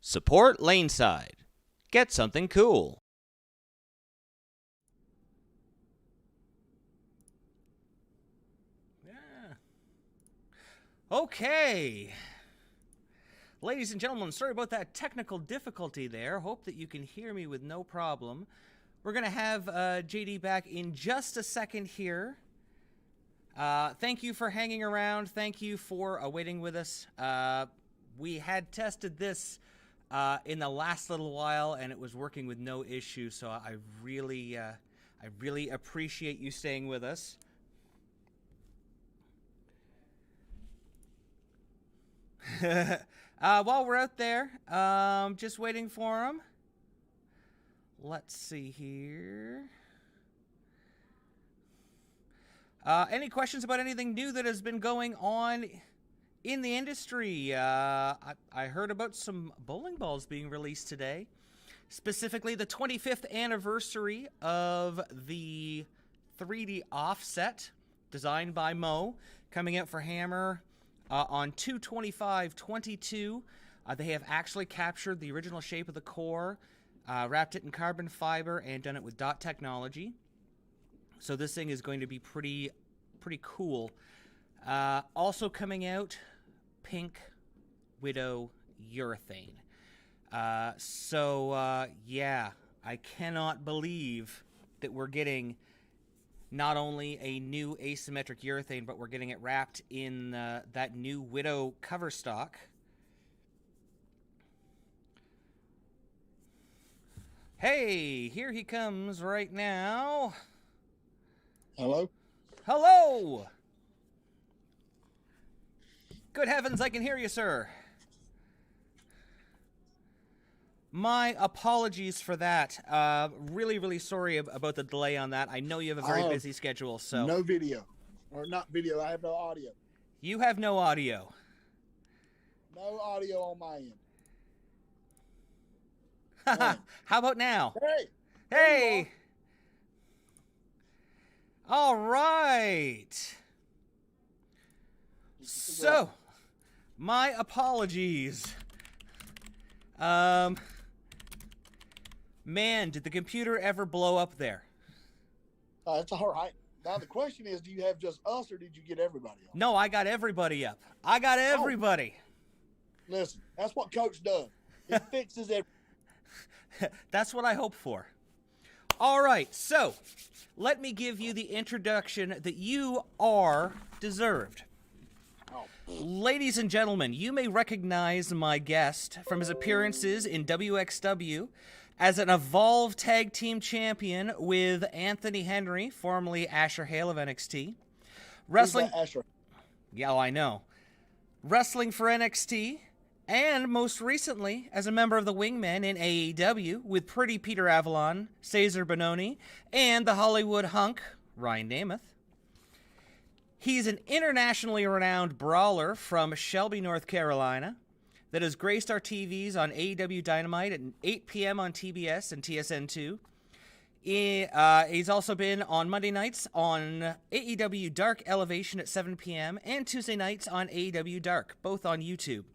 Support Laneside. Get something cool. Yeah. Okay. Ladies and gentlemen, sorry about that technical difficulty there. Hope that you can hear me with no problem. We're going to have JD back in just a second here. Thank you for hanging around. Thank you for waiting with us. We had tested this in the last little while, and it was working with no issue, so I really appreciate you staying with us. While we're out there, just waiting for him. Let's see here. Any questions about anything new that has been going on in the industry? I heard about some bowling balls being released today. Specifically, the 25th anniversary of the 3D offset designed by Mo, coming out for Hammer on 2/25/22. They have actually captured the original shape of the core, wrapped it in carbon fiber, and done it with dot technology. So this thing is going to be pretty cool. Also coming out, Pink Widow urethane. Yeah, I cannot believe that we're getting not only a new asymmetric urethane, but we're getting it wrapped in that new Widow cover stock. Hey, here he comes right now. Hello? Hello! Good heavens, I can hear you, sir. My apologies for that. Really sorry about the delay on that. I know you have a very busy schedule, so... No video. Or not video, I have no audio. You have no audio. No audio on my end. How about now? Hey! Hey! All right. So, my apologies. Man, did the computer ever blow up there? It's all right. Now the question is, do you have just us or did you get everybody on? No, I got everybody up. I got everybody. Listen, that's what Coach does. He fixes everything. That's what I hope for. All right, so let me give you the introduction that you are deserved. Oh. Ladies and gentlemen, you may recognize my guest from his appearances in WXW as an Evolve Tag Team Champion with Anthony Henry, formerly Asher Hale of NXT. Wrestling. Who's that Asher? Yeah, I know. Wrestling for NXT, and most recently as a member of the Wingmen in AEW with Pretty Peter Avalon, Cesar Bononi, and the Hollywood Hunk, Ryan Namath. He's an internationally renowned brawler from Shelby, North Carolina, that has graced our TVs on AEW Dynamite at 8 p.m. on TBS and TSN2. He's also been on Monday nights on AEW Dark Elevation at 7 p.m. and Tuesday nights on AEW Dark, both on YouTube.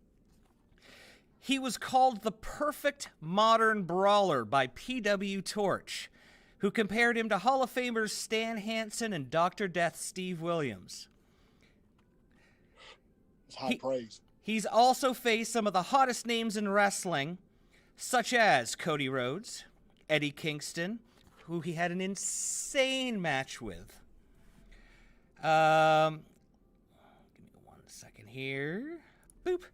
He was called the perfect modern brawler by PW Torch, who compared him to Hall of Famers Stan Hansen and Dr. Death Steve Williams. It's high praise. He's also faced some of the hottest names in wrestling, such as Cody Rhodes, Eddie Kingston, who he had an insane match with. Give me 1 second here. Boop.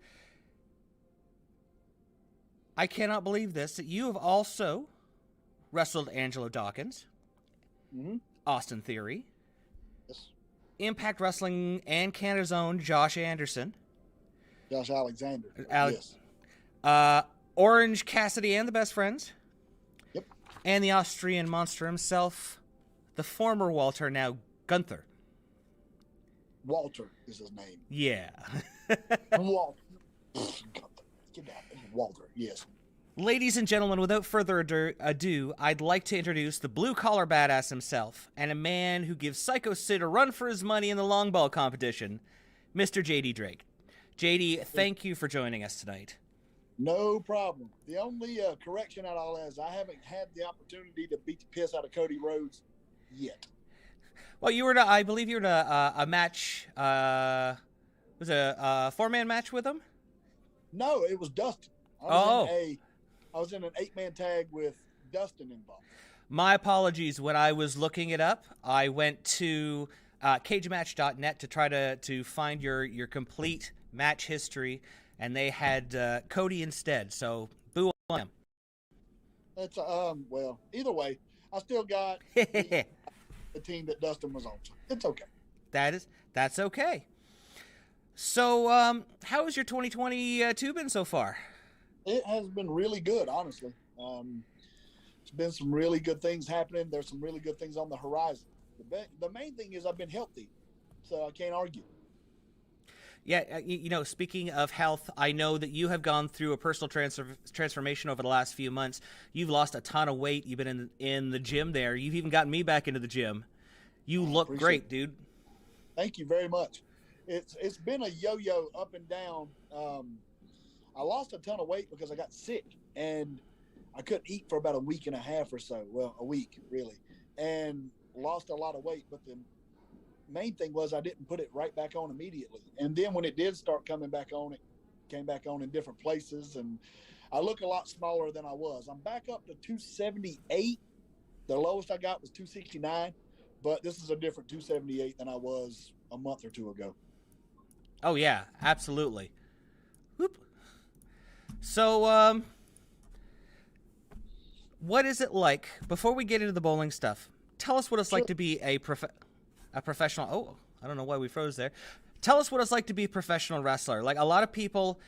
I cannot believe this, that you have also wrestled Angelo Dawkins, Austin Theory, Yes. Impact Wrestling and Canada's own Josh Anderson, Josh Alexander. Alex, Yes. Orange Cassidy and the Best Friends, Yep. and the Austrian monster himself, the former Walter, now Gunther. Walter is his name. Yeah. Walter. Get that. Walter, yes. Ladies and gentlemen, without further ado, I'd like to introduce the blue-collar badass himself, and a man who gives Psycho Sid a run for his money in the long ball competition, Mr. JD Drake. JD, thank you for joining us tonight. No problem. The only correction out of all that is I haven't had the opportunity to beat the piss out of Cody Rhodes yet. Well, I believe you were in a match. Was it a 4-man match with him? No, it was Dustin. Oh, I was in an 8-man tag with Dustin involved. my apologies. When I was looking it up, I went to cagematch.net to try to find your complete match history, and they had Cody instead. So boo on him. It's well, either way, I still got the team that Dustin was on. So it's okay. That's okay. So, how has your 2022 been so far? It has been really good, honestly. There's been some really good things happening. There's some really good things on the horizon. The main thing is I've been healthy, so I can't argue. Yeah, speaking of health, I know that you have gone through a personal transformation over the last few months. You've lost a ton of weight. You've been in the gym there. You've even gotten me back into the gym. You look great, dude. Thank you very much. It's been a yo-yo up and down. I lost a ton of weight because I got sick and I couldn't eat for about a week and a half or so. Well, a week really, and lost a lot of weight. But the main thing was I didn't put it right back on immediately. And then when it did start coming back on, it came back on in different places, and I look a lot smaller than I was. I'm back up to 278. The lowest I got was 269, but this is a different 278 than I was a month or two ago. Oh yeah, absolutely. Whoop. So, what is it like, before we get into the bowling stuff, tell us what it's like to be a professional. Oh, I don't know why we froze there. Tell us what it's like to be a professional wrestler. Like, a lot of people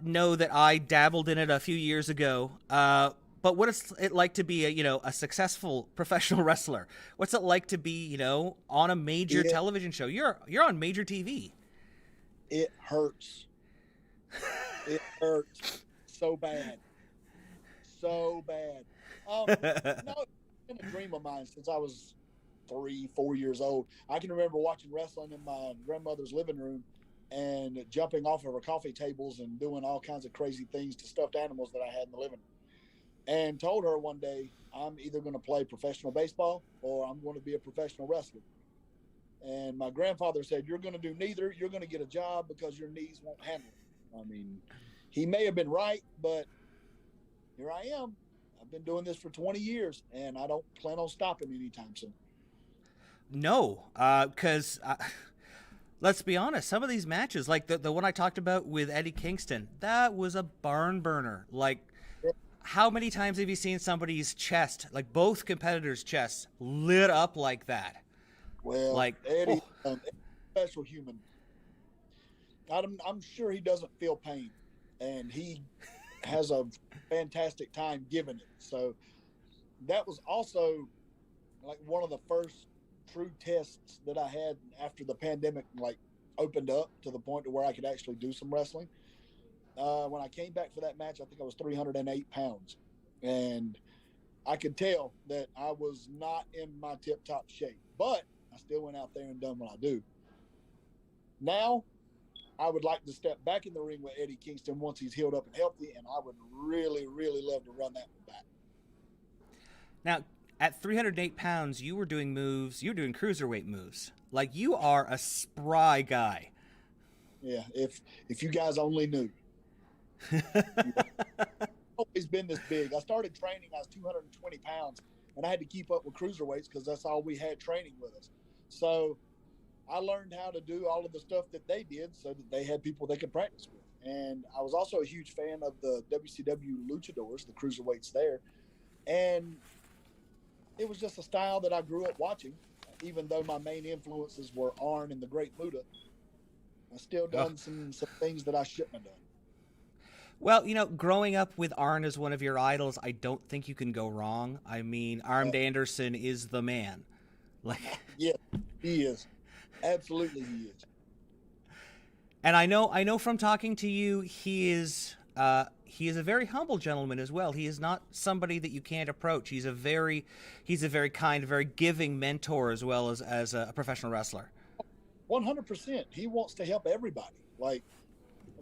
know that I dabbled in it a few years ago. But what is it like to be a successful professional wrestler? What's it like to be, on a major television show? You're on major TV. It hurts. It hurts so bad. So bad. It's been a dream of mine since I was 3-4 years old. I can remember watching wrestling in my grandmother's living room and jumping off of her coffee tables and doing all kinds of crazy things to stuffed animals that I had in the living room. And told her one day, I'm either going to play professional baseball or I'm going to be a professional wrestler. And my grandfather said, you're going to do neither. You're going to get a job because your knees won't handle it. I mean, he may have been right, but here I am. I've been doing this for 20 years, and I don't plan on stopping anytime soon. No, because let's be honest, some of these matches, like the one I talked about with Eddie Kingston, that was a barn burner. Like, how many times have you seen somebody's chest, like both competitors' chests, lit up like that? Well, like Eddie, special human. I'm sure he doesn't feel pain, and he has a fantastic time giving it. So that was also like one of the first true tests that I had after the pandemic like opened up to the point to where I could actually do some wrestling. When I came back for that match, I think I was 308 pounds, and I could tell that I was not in my tip-top shape, but I still went out there and done what I do. Now, I would like to step back in the ring with Eddie Kingston once he's healed up and healthy, and I would really, really love to run that one back. Now, at 308 pounds, you were doing moves, you were doing cruiserweight moves. Like, you are a spry guy. Yeah, if you guys only knew. I've always been this big. I started training, I was 220 pounds, and I had to keep up with cruiserweights because that's all we had training with us. So I learned how to do all of the stuff that they did so that they had people they could practice with. And I was also a huge fan of the WCW luchadors, the cruiserweights there. And it was just a style that I grew up watching, even though my main influences were Arn and the Great Muta. I still done some things that I shouldn't have done. Well, growing up with Arn as one of your idols, I don't think you can go wrong. I mean, Arn Anderson is the man. Like, yeah, he is. Absolutely, he is. And I know from talking to you, he is a very humble gentleman as well. He is not somebody that you can't approach. He's a very kind, very giving mentor as well as a professional wrestler. 100%. He wants to help everybody. Like,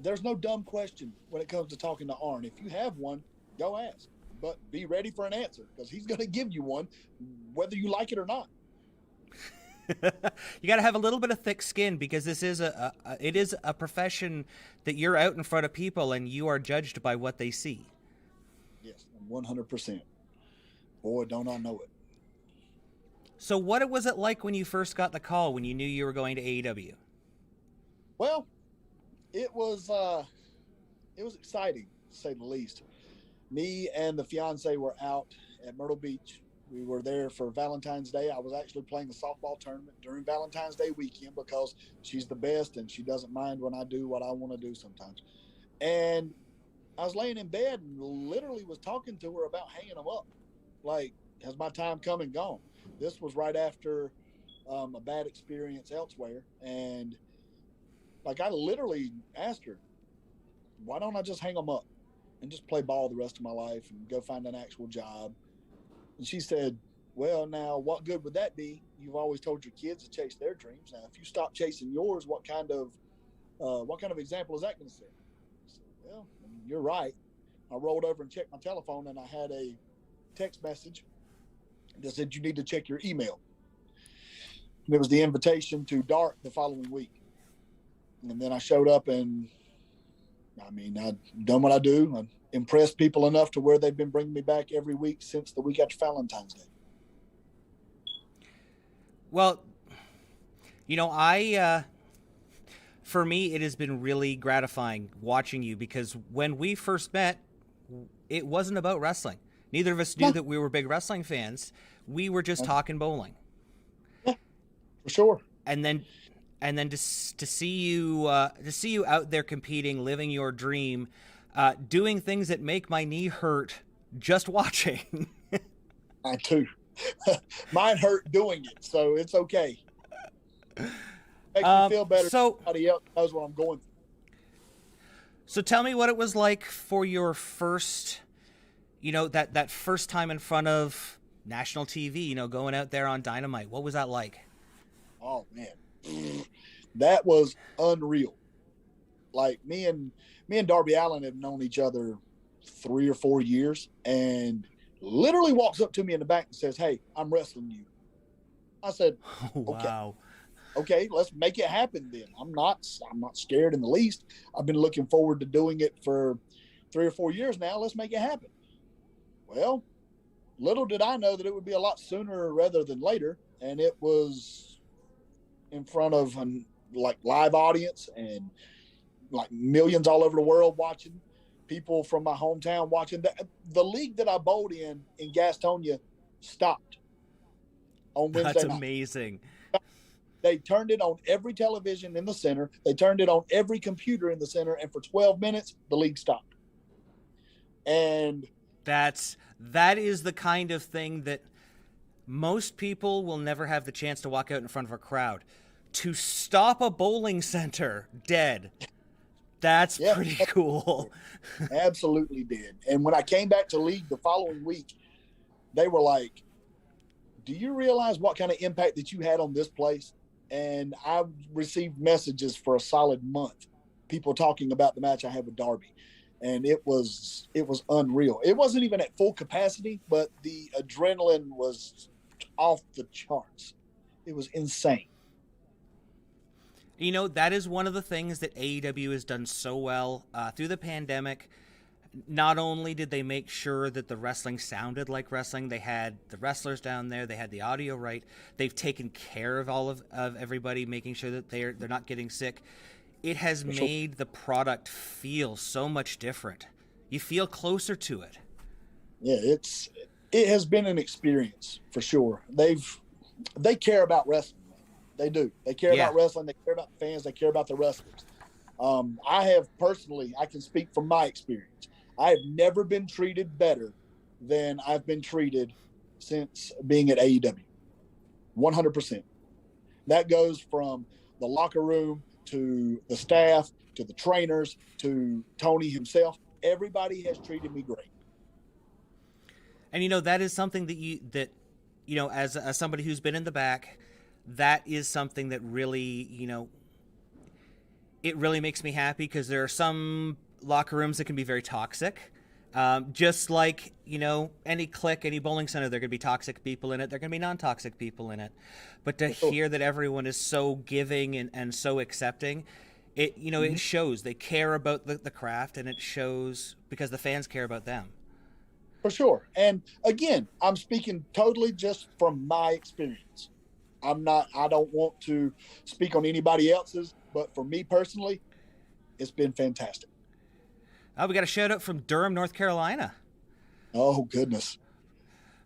There's no dumb question when it comes to talking to Arn. If you have one, go ask, but be ready for an answer because he's going to give you one, whether you like it or not. You got to have a little bit of thick skin because this is it is a profession that you're out in front of people and you are judged by what they see. Yes, 100%. Boy, don't I know it. So what was it like when you first got the call when you knew you were going to AEW? Well, it was exciting, to say the least. Me and the fiance were out at Myrtle Beach. We were there for Valentine's Day. I was actually playing a softball tournament during Valentine's Day weekend because she's the best and she doesn't mind when I do what I want to do sometimes. And I was laying in bed and literally was talking to her about hanging them up. Like, has my time come and gone? This was right after a bad experience elsewhere. And like, I literally asked her, why don't I just hang them up and just play ball the rest of my life and go find an actual job? And she said, well, now what good would that be? You've always told your kids to chase their dreams. Now, if you stop chasing yours, what kind of example is that going to set? I said, well, you're right. I rolled over and checked my telephone and I had a text message that said, you need to check your email. And it was the invitation to Dark the following week. And then I showed up and I've done what I do. I've impressed people enough to where they've been bringing me back every week since the week after Valentine's Day. Well, for me, it has been really gratifying watching you because when we first met, it wasn't about wrestling. Neither of us knew that we were big wrestling fans. We were just talking bowling. Yeah, for sure. And then to see you out there competing, living your dream, doing things that make my knee hurt just watching. I too. Mine hurt doing it, so it's okay. Makes me feel better. So somebody else knows what I'm going through. So tell me what it was like for your first, that first time in front of national TV, going out there on Dynamite. What was that like? Oh man, that was unreal. Like me and Darby Allin have known each other 3 or 4 years, and literally walks up to me in the back and says, "Hey, I'm wrestling you." I said, "Okay, Wow. Okay, let's make it happen then. I'm not scared in the least. I've been looking forward to doing it for 3 or 4 years now. Let's make it happen." Well, little did I know that it would be a lot sooner rather than later, and it was in front of live audience and like millions all over the world watching, people from my hometown watching. The league that I bowled in Gastonia stopped on Wednesday night. That's amazing. They turned it on every television in the center. They turned it on every computer in the center. And for 12 minutes, the league stopped. And that is the kind of thing that most people will never have the chance to walk out in front of a crowd. To stop a bowling center dead, that's pretty cool. Absolutely did. And when I came back to league the following week, they were like, "Do you realize what kind of impact that you had on this place?" And I received messages for a solid month, people talking about the match I had with Darby. And it was unreal. It wasn't even at full capacity, but the adrenaline was off the charts. It was insane. That is one of the things that AEW has done so well through the pandemic. Not only did they make sure that the wrestling sounded like wrestling, they had the wrestlers down there, they had the audio right. They've taken care of all of everybody, making sure that they're not getting sick. It has made the product feel so much different. You feel closer to it. Yeah, it has been an experience for sure. They care about wrestling. They do. They care about wrestling. They care about the fans. They care about the wrestlers. I can speak from my experience. I have never been treated better than I've been treated since being at AEW. 100%. That goes from the locker room to the staff, to the trainers, to Tony himself. Everybody has treated me great. And that is something that as somebody who's been in the back, that is something that really, it really makes me happy because there are some locker rooms that can be very toxic. Just like, any clique, any bowling center, there are going to be toxic people in it. There are going to be non-toxic people in it. But to hear that everyone is so giving and so accepting, it shows they care about the craft, and it shows because the fans care about them. For sure. And again, I'm speaking totally just from my experience. I don't want to speak on anybody else's, but for me personally, it's been fantastic. Oh, we got a shout out from Durham, North Carolina. Oh, goodness.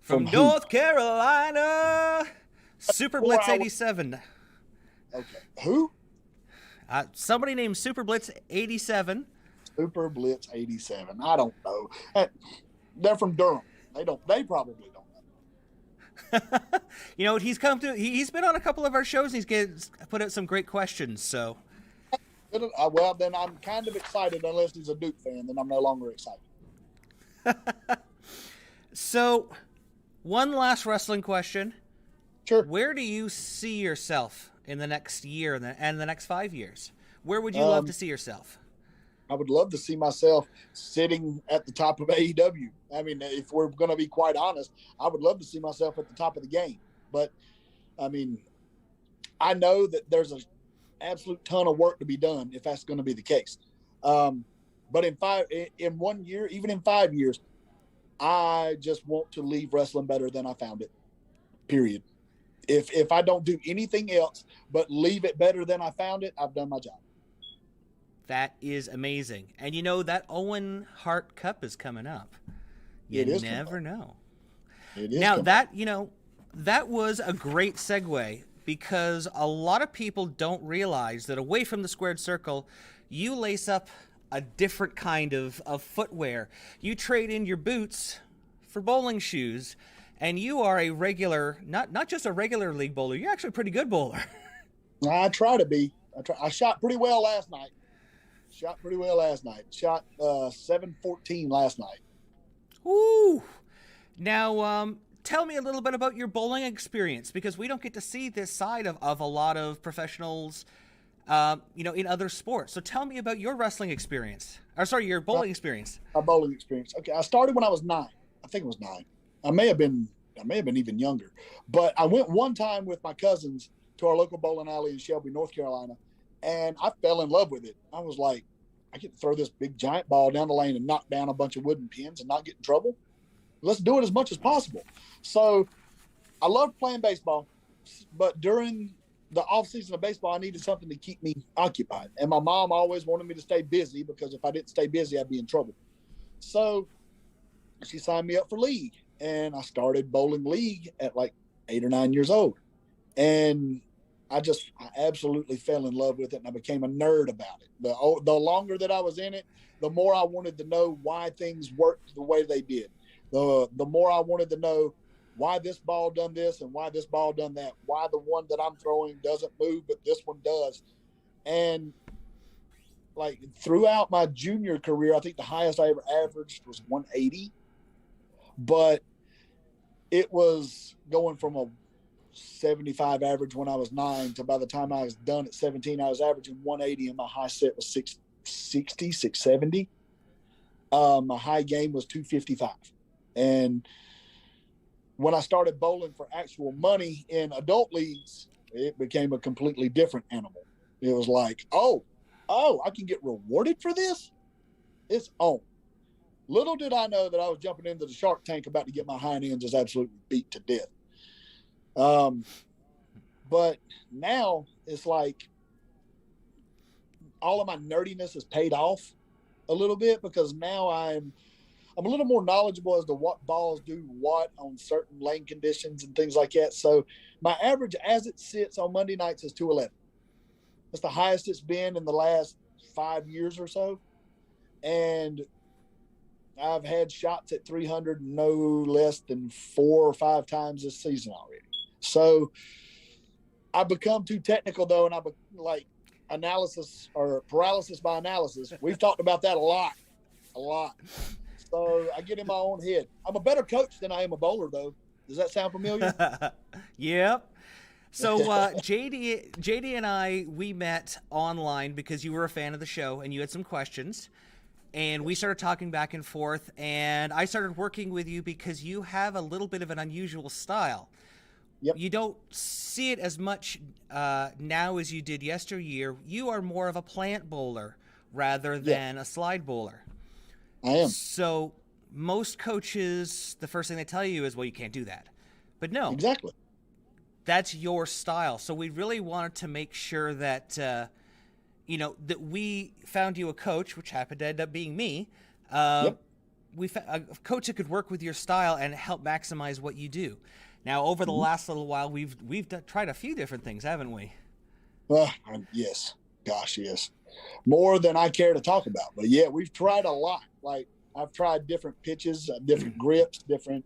From North Carolina, Super Blitz 87. Okay. Who? Somebody named Super Blitz 87. Super Blitz 87. I don't know. They're from Durham. They probably don't know. He's he's been on a couple of our shows, and he's put out some great questions, so. Well, then I'm kind of excited. Unless he's a Duke fan, then I'm no longer excited. So, one last wrestling question. Sure. Where do you see yourself in the next year and the next 5 years? Where would you love to see yourself? I would love to see myself sitting at the top of AEW. I mean, if we're going to be quite honest, I would love to see myself at the top of the game. But, I mean, I know that there's an absolute ton of work to be done if that's going to be the case. But in 1 year, even in 5 years, I just want to leave wrestling better than I found it, period. If I don't do anything else but leave it better than I found it, I've done my job. That is amazing. And that Owen Hart Cup is coming up. You never know. It is now that, that was a great segue because a lot of people don't realize that away from the squared circle, you lace up a different kind of footwear. You trade in your boots for bowling shoes, and you are a regular, not just a regular league bowler, you're actually a pretty good bowler. I try to be. I shot pretty well last night. Shot 714 last night. Ooh. Now, tell me a little bit about your bowling experience, because we don't get to see this side of a lot of professionals, in other sports. So tell me about your wrestling experience. Your bowling experience. My bowling experience. Okay, I started when I was 9. I think it was 9. I may have been even younger. But I went one time with my cousins to our local bowling alley in Shelby, North Carolina, and I fell in love with it. I was like, I get to throw this big giant ball down the lane and knock down a bunch of wooden pins and not get in trouble. Let's do it as much as possible. So I loved playing baseball, but during the off season of baseball, I needed something to keep me occupied. And my mom always wanted me to stay busy because if I didn't stay busy, I'd be in trouble. So she signed me up for league, and I started bowling league at like 8 or 9 years old. And I absolutely fell in love with it, and I became a nerd about it. The longer that I was in it, the more I wanted to know why things worked the way they did. The more I wanted to know why this ball done this and why this ball done that, why the one that I'm throwing doesn't move, but this one does. And like throughout my junior career, I think the highest I ever averaged was 180, but it was going from a 75 average when I was 9 to by the time I was done at 17, I was averaging 180 and my high set was 660, 670. My high game was 255. And when I started bowling for actual money in adult leagues, it became a completely different animal. It was like, oh, I can get rewarded for this? It's on. Little did I know that I was jumping into the Shark Tank about to get my hind ends just absolutely beat to death. But now it's like all of my nerdiness has paid off a little bit because now I'm a little more knowledgeable as to what balls do what on certain lane conditions and things like that. So my average as it sits on Monday nights is 211. That's the highest it's been in the last 5 years or so. And I've had shots at 300 no less than 4 or 5 times this season already. So I've become too technical though, and like analysis or paralysis by analysis. We've talked about that a lot. So I get in my own head. I'm a better coach than I am a bowler though. Does that sound familiar? Yep. So JD and I, we met online because you were a fan of the show and you had some questions. And we started talking back and forth, and I started working with you because you have a little bit of an unusual style. Yep. You don't see it as much now as you did yesteryear. You are more of a plant bowler rather than a slide bowler. I am. So most coaches, the first thing they tell you is, well, you can't do that. But no. Exactly. That's your style. So we really wanted to make sure that, that we found you a coach, which happened to end up being me. We found a coach that could work with your style and help maximize what you do. Now, over the last little while, we've tried a few different things, haven't we? Yes. Gosh, yes. More than I care to talk about. But yeah, we've tried a lot. Like, I've tried different pitches, different grips, different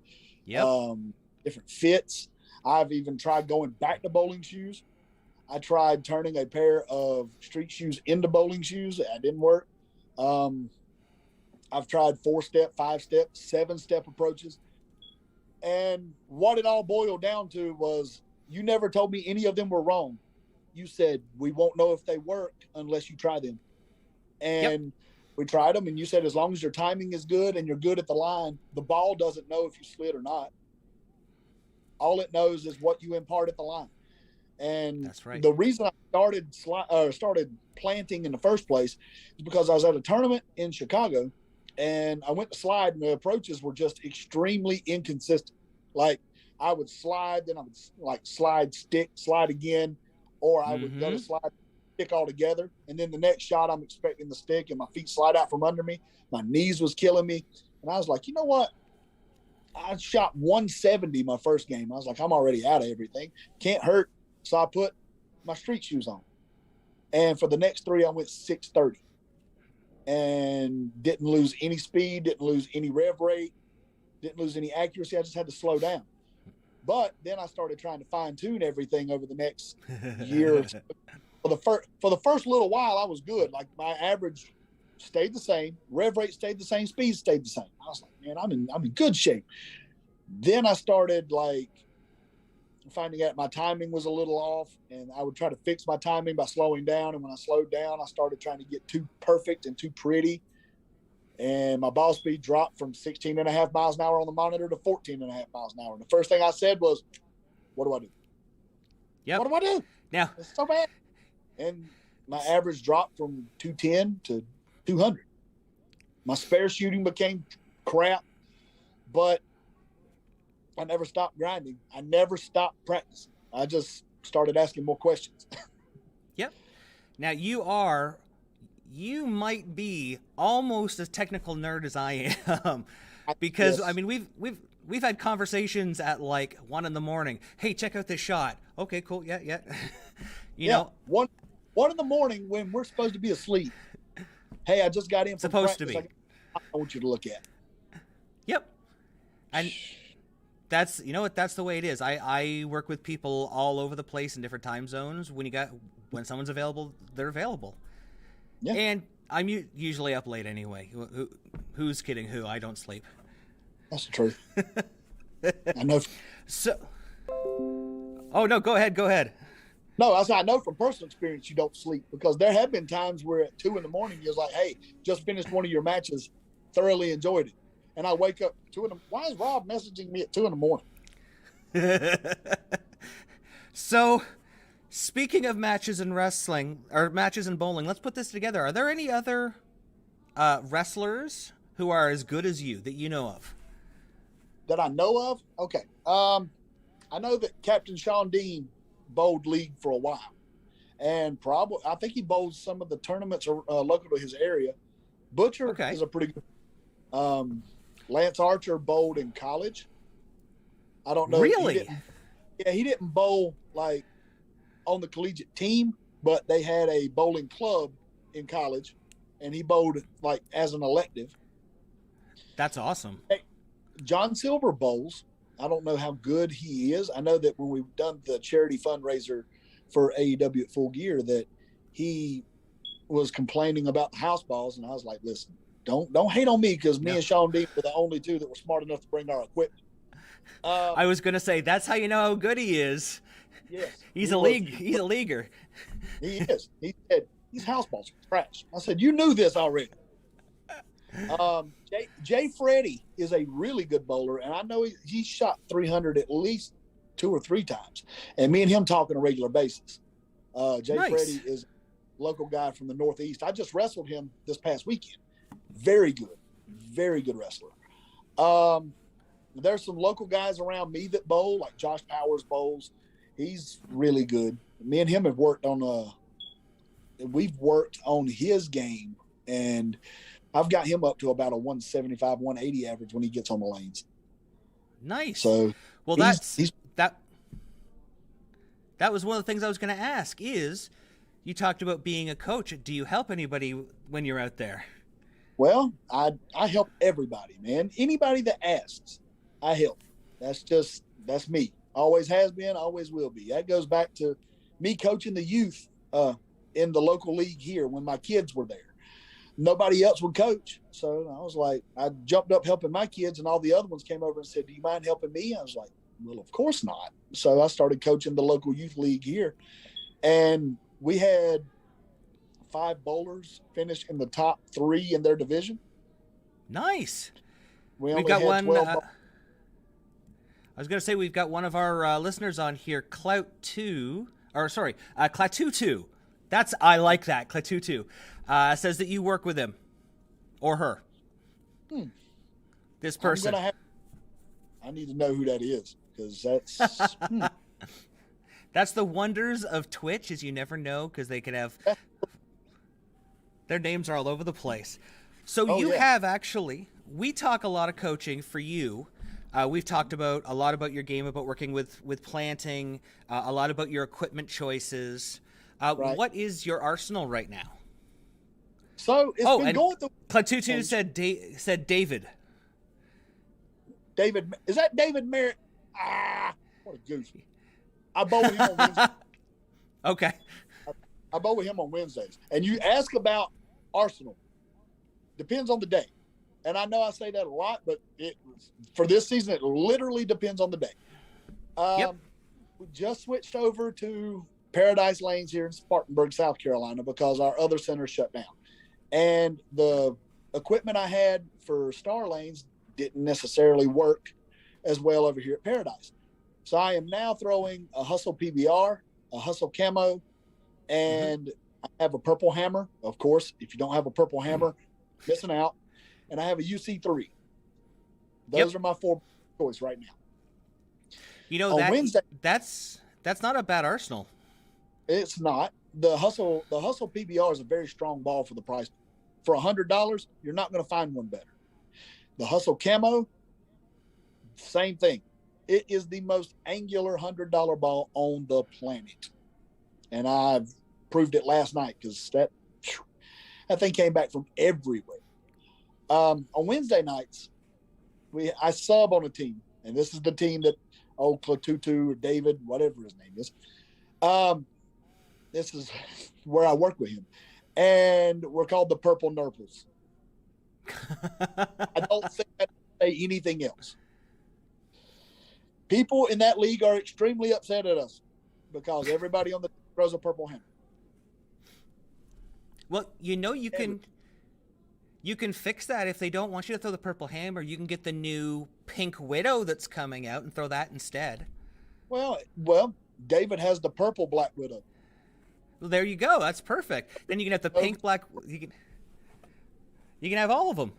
fits. I've even tried going back to bowling shoes. I tried turning a pair of street shoes into bowling shoes. That didn't work. I've tried 4-step, 5-step, 7-step approaches. And what it all boiled down to was, you never told me any of them were wrong. You said, we won't know if they work unless you try them. And we tried them, and you said, as long as your timing is good and you're good at the line, the ball doesn't know if you slid or not. All it knows is what you impart at the line. And that's right. The reason I started planting in the first place is because I was at a tournament in Chicago, and I went to slide, and the approaches were just extremely inconsistent. Like, I would slide, then I would slide, stick, slide again, or I would go to slide, stick all together. And then the next shot, I'm expecting the stick, and my feet slide out from under me. My knees was killing me. And I was like, you know what? I shot 170 my first game. I was like, I'm already out of everything. Can't hurt. So I put my street shoes on. And for the next 3, I went 630. And didn't lose any speed, didn't lose any rev rate, didn't lose any accuracy. I just had to slow down. But then I started trying to fine tune everything over the next year or so. For the first little while, I was good. Like, my average stayed the same, rev rate stayed the same, speed stayed the same. I was like, man, I'm in good shape. Then I started finding out my timing was a little off, and I would try to fix my timing by slowing down. And when I slowed down, I started trying to get too perfect and too pretty. And my ball speed dropped from 16.5 miles an hour on the monitor to 14.5 miles an hour. And the first thing I said was, what do I do? Yep. What do I do? Now, it's so bad. And my average dropped from 210 to 200. My spare shooting became crap, but I never stopped grinding. I never stopped practicing. I just started asking more questions. Yep. Now, you might be almost as technical nerd as I am, because yes. I mean, we've had conversations at like 1 a.m. Hey, check out this shot. Okay, cool. Yeah. you know, 1 a.m. when we're supposed to be asleep. Hey, I just got in from supposed practice. to be. I want you to look at. Yep. And that's, you know what, that's the way it is. I work with people all over the place in different time zones. When someone's available, they're available. Yeah. And I'm usually up late anyway. Who's kidding who? I don't sleep. That's the truth. I know. So, oh no, go ahead. No, I know from personal experience you don't sleep, because there have been times where at 2 a.m. you're like, hey, just finished one of your matches, thoroughly enjoyed it. And I wake up 2 a.m. Why is Rob messaging me at 2 a.m? So, speaking of matches in wrestling, or matches in bowling, let's put this together. Are there any other wrestlers who are as good as you that you know of? That I know of? Okay. I know that Captain Sean Dean bowled league for a while. And I think he bowled some of the tournaments local to his area. Butcher is a pretty good. Lance Archer bowled in college. I don't know. Really? He didn't bowl like on the collegiate team, but they had a bowling club in college, and he bowled like as an elective. That's awesome. Hey, John Silver bowls. I don't know how good he is. I know that when we've done the charity fundraiser for AEW at Full Gear, that he was complaining about the house balls, and I was like, listen, don't hate on me, because me and Sean Dean were the only two that were smart enough to bring our equipment. I was going to say, that's how you know how good he is. Yes. He's a leaguer. He is. He said, these house balls are trash. I said, you knew this already. Jay Freddy is a really good bowler, and I know he shot 300 at least 2 or 3 times. And me and him talk on a regular basis. Jay Freddy is a local guy from the Northeast. I just wrestled him this past weekend. Very good wrestler. There's some local guys around me that bowl, like Josh Powers bowls. He's really good. Me and him have worked on we've worked on his game, and I've got him up to about a 175, 180 average when he gets on the lanes. Nice. So, well, that was one of the things I was going to ask is, you talked about being a coach. Do you help anybody when you're out there? Well, I help everybody, man. Anybody that asks, I help. That's me. Always has been, always will be. That goes back to me coaching the youth in the local league here when my kids were there. Nobody else would coach. So I was like, I jumped up helping my kids, and all the other ones came over and said, do you mind helping me? I was like, well, of course not. So I started coaching the local youth league here. And we had 5 bowlers finish in the top 3 in their division. Nice. We've got one. I was going to say, we've got one of our listeners on here, Clatutu. I like that, Clatutu. Says that you work with him or her. This person. I need to know who that is, because that's. That's the wonders of Twitch, is you never know, because they can have. Their names are all over the place. So have actually. We talk a lot of coaching for you. We've talked about a lot about your game, about working with planting, a lot about your equipment choices. Right. What is your arsenal right now? So it's been going through. Clatutu said David. David, is that David Merritt? What a goose. I bowl with him on Wednesdays. Okay. I bowl with him on Wednesdays. And you ask about arsenal. Depends on the day. And I know I say that a lot, but for this season, it literally depends on the day. We just switched over to Paradise Lanes here in Spartanburg, South Carolina, because our other center shut down. And the equipment I had for Star Lanes didn't necessarily work as well over here at Paradise. So I am now throwing a Hustle PBR, a Hustle Camo, and I have a Purple Hammer. Of course, if you don't have a Purple Hammer, missing out. And I have a UC3. Those are my 4 choice right now. You know, Wednesday, that's not a bad arsenal. It's not. The Hustle PBR is a very strong ball for the price. For $100, you're not going to find one better. The Hustle Camo, same thing. It is the most angular $100 ball on the planet. And I've proved it last night, because that thing came back from everywhere. On Wednesday nights, I sub on a team. And this is the team that Clatutu or David, whatever his name is. This is where I work with him. And we're called the Purple Nurples. I don't think I say anything else. People in that league are extremely upset at us because everybody on the team throws a Purple Hammer. Well, you know, you can fix that. If they don't want you to throw the Purple Hammer, you can get the new Pink Widow that's coming out and throw that instead. Well, David has the purple Black Widow. Well, there you go. That's perfect. Then you can have the pink, black. You can have all of them.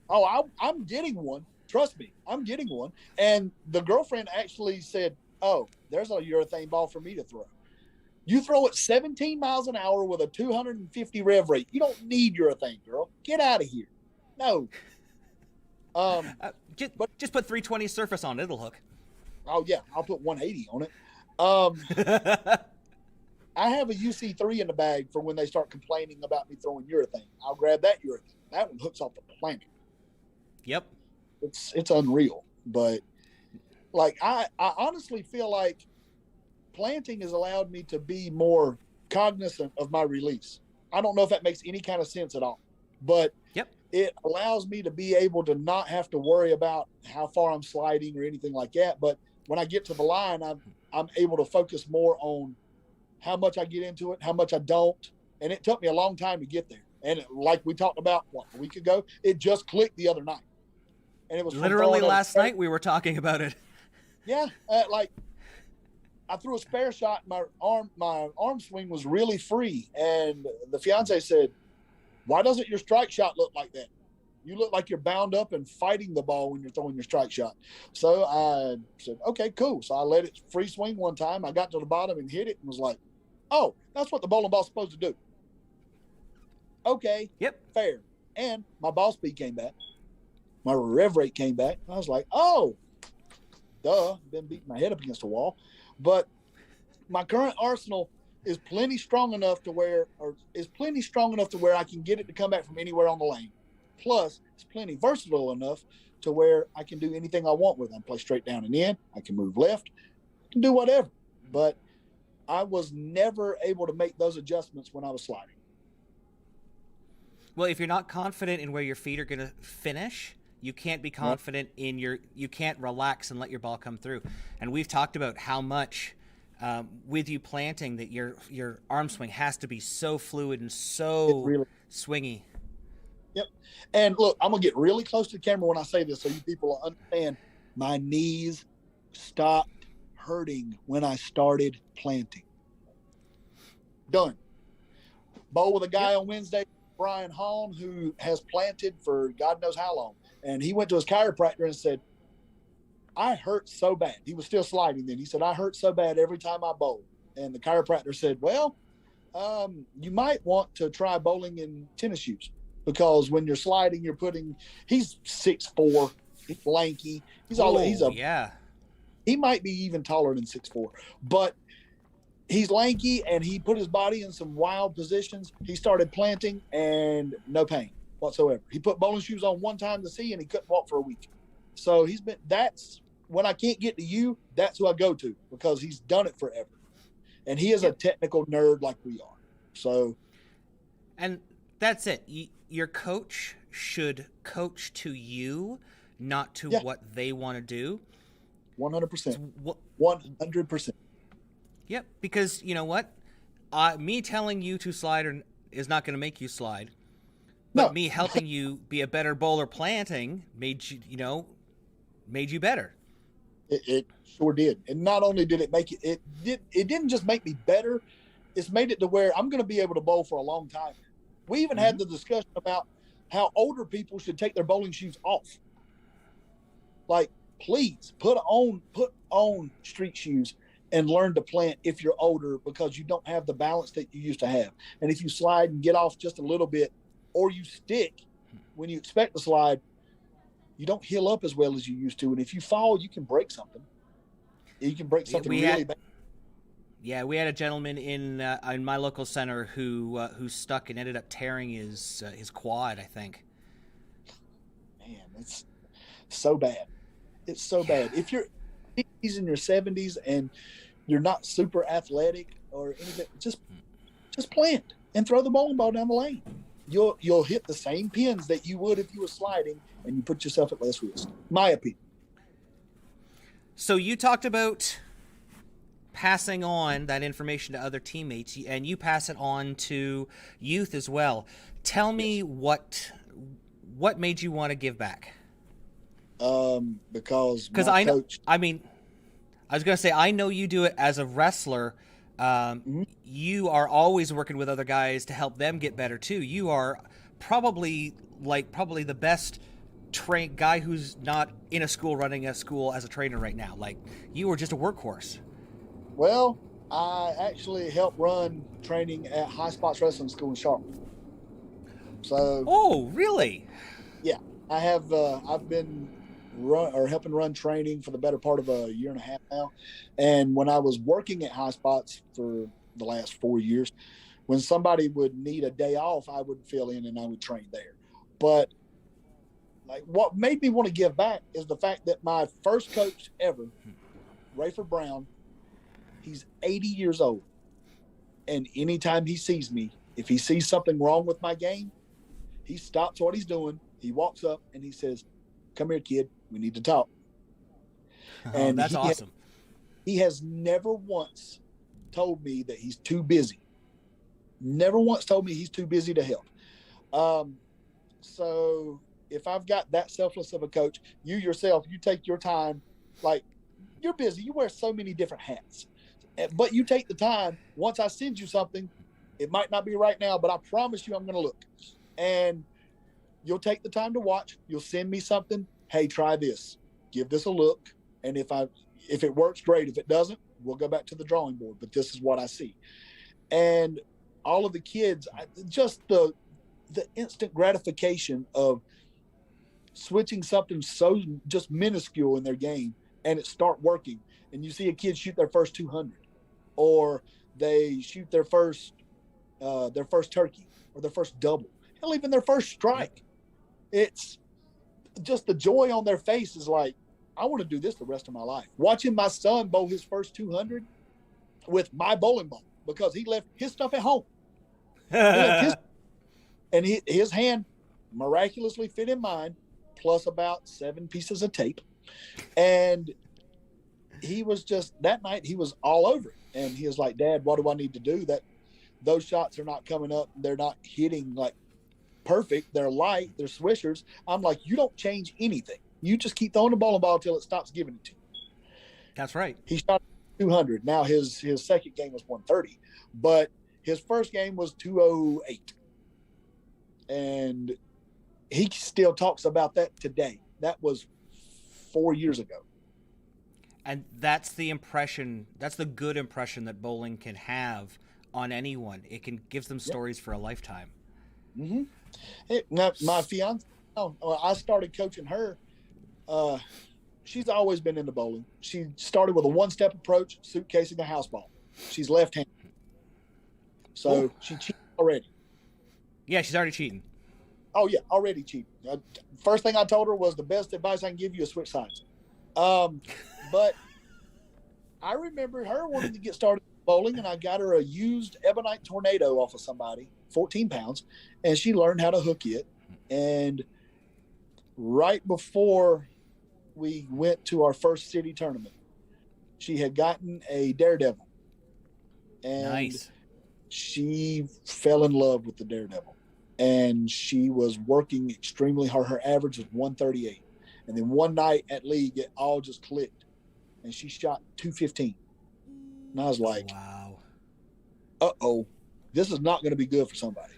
Oh, I'm getting one. Trust me, I'm getting one. And the girlfriend actually said, "Oh, there's a urethane ball for me to throw. You throw it 17 miles an hour with a 250 rev rate. You don't need urethane, girl. Get out of here." No. Just put 320 surface on it. It'll hook. Oh yeah, I'll put 180 on it. I have a UC3 in the bag for when they start complaining about me throwing urethane. I'll grab that urethane. That one hooks off the planet. Yep. It's unreal. But like I honestly feel like planting has allowed me to be more cognizant of my release. I don't know if that makes any kind of sense at all. But it allows me to be able to not have to worry about how far I'm sliding or anything like that. But when I get to the line, I'm able to focus more on how much I get into it, how much I don't. And it took me a long time to get there. And like we talked about a week ago, it just clicked the other night. And it was literally last night we were talking about it. Yeah, like I threw a spare shot. My arm swing was really free, and the fiance said, "Why doesn't your strike shot look like that? You look like you're bound up and fighting the ball when you're throwing your strike shot." So I said, "Okay, cool." So I let it free swing one time. I got to the bottom and hit it, and was like, "Oh, that's what the bowling ball's supposed to do." Okay, yep, fair. And my ball speed came back. My rev rate came back. I was like, "Oh, duh." Been beating my head up against the wall. But my current arsenal is plenty strong enough to where I can get it to come back from anywhere on the lane. Plus, it's plenty versatile enough to where I can do anything I want with it. I can play straight down and in. I can move left. I can do whatever. But I was never able to make those adjustments when I was sliding. Well, if you're not confident in where your feet are going to finish, you can't be confident in you can't relax and let your ball come through. And we've talked about how much with you planting that your arm swing has to be so fluid and so really swingy. Yep. And look, I'm going to get really close to the camera when I say this so you people will understand. My knees stopped hurting when I started planting. Done. Bowl with a guy on Wednesday, Brian Hahn, who has planted for God knows how long. And he went to his chiropractor and said, "I hurt so bad." He was still sliding then. He said, "I hurt so bad every time I bowl." And the chiropractor said, "Well, you might want to try bowling in tennis shoes, because when you're sliding, he's 6'4", he's lanky. He might be even taller than 6'4", but he's lanky, and he put his body in some wild positions. He started planting and no pain whatsoever. He put bowling shoes on one time to see, and he couldn't walk for a week. So that's when I can't get to you, that's who I go to, because he's done it forever. And he is a technical nerd like we are. So. And that's it. Your coach should coach to you, not to what they want to do. 100%. 100%. Yep. Because you know what? Me telling you to slide is not going to make you slide. But me helping you be a better bowler planting made you better. It sure did. And not only did it make it didn't just make me better, it's made it to where I'm going to be able to bowl for a long time. We even had the discussion about how older people should take their bowling shoes off. Like, please put on street shoes and learn to plant if you're older, because you don't have the balance that you used to have. And if you slide and get off just a little bit, or you stick when you expect to slide, you don't heal up as well as you used to. And if you fall, you can break something. You can break something really bad. Yeah, we had a gentleman in my local center who stuck and ended up tearing his quad, I think. Man, it's so bad. It's so bad. If you're in your 70s and you're not super athletic or anything, just plant and throw the bowling ball down the lane. You'll hit the same pins that you would if you were sliding, and you put yourself at less risk. My opinion. So you talked about passing on that information to other teammates, and you pass it on to youth as well. Tell me what made you want to give back? Because I know. I mean, I was going to say, I know you do it as a wrestler. You are always working with other guys to help them get better too. You are probably the best guy who's not in a school running a school as a trainer right now. Like, you are just a workhorse. Well, I actually help run training at High Spots Wrestling School in Charlotte. So. Oh, really? Yeah, I have. I've been helping run training for the better part of a year and a half now. And when I was working at High Spots for the last 4 years, when somebody would need a day off, I would fill in and I would train there. But like, what made me want to give back is the fact that my first coach ever, Rayford Brown, he's 80 years old. And anytime he sees me, if he sees something wrong with my game, He stops what he's doing. He walks up and he says, "Come here, kid. We need to talk." Oh, And that's awesome. He has never once told me that he's too busy. Never once told me he's too busy to help. So if I've got that selfless of a coach, you yourself, you take your time. Like, you're busy. You wear so many different hats. But you take the time. Once I send you something, it might not be right now, but I promise you I'm going to look. And you'll take the time to watch. You'll send me something. Hey, try this. Give this a look. And if it works, great. If it doesn't, we'll go back to the drawing board. But this is what I see. And all of the kids, just the instant gratification of switching something so just minuscule in their game and it start working. And you see a kid shoot their first 200, or they shoot their first turkey, or their first double, hell, even their first strike. It's just the joy on their face is like, I want to do this the rest of my life. Watching my son bowl his first 200 with my bowling ball, because he left his stuff at home. And his hand miraculously fit in mine, plus about 7 pieces of tape. And he was just, that night, he was all over it. And he was like, "Dad, what do I need to do? Those shots are not coming up. They're not hitting like perfect. They're light. They're swishers." I'm like, "You don't change anything. You just keep throwing the bowling ball until it stops giving it to you." That's right. He shot 200. Now his second game was 130, but his first game was 208. And he still talks about that today. That was 4 years ago. And that's the impression, that's the good impression that bowling can have on anyone. It gives them stories for a lifetime. Mm-hmm. Now, my fiance, I started coaching her. She's always been into bowling. She started with a one-step approach, suitcasing a house ball. She's left-handed. So She cheated already. Yeah, she's already cheating. Oh, yeah, already cheating. First thing I told her was the best advice I can give you is switch sides. But I remember her wanting to get started bowling, and I got her a used Ebonite Tornado off of somebody, 14 pounds, and she learned how to hook it. And right before we went to our first city tournament, she had gotten a Daredevil. And nice. She fell in love with the Daredevil. And she was working extremely hard. Her average was 138. And then one night at league, it all just clicked. And she shot 215. And I was like, wow. Uh-oh, this is not going to be good for somebody.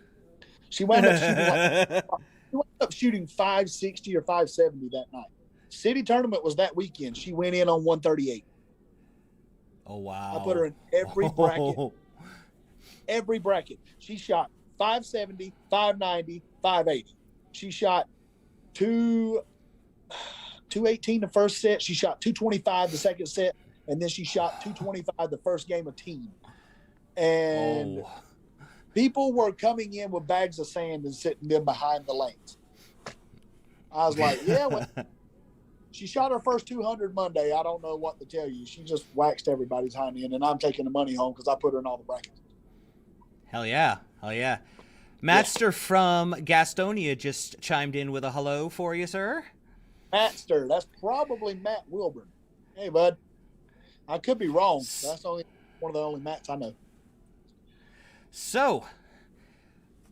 She wound up shooting 560 or 570 that night. City tournament was that weekend. She went in on 138. Oh, wow. I put her in every bracket. Every bracket. She shot 570, 590, 580. She shot 218 the first set. She shot 225 the second set. And then she shot 225 the first game of team. And people were coming in with bags of sand and sitting them behind the lanes. I was like, yeah, well, she shot her first 200 Monday. I don't know what to tell you. She just waxed everybody's hind end, and I'm taking the money home because I put her in all the brackets. Hell yeah. Hell yeah. Matster from Gastonia just chimed in with a hello for you, sir. Matster. That's probably Matt Wilburn. Hey, bud. I could be wrong. That's only one of the only Matts I know. So,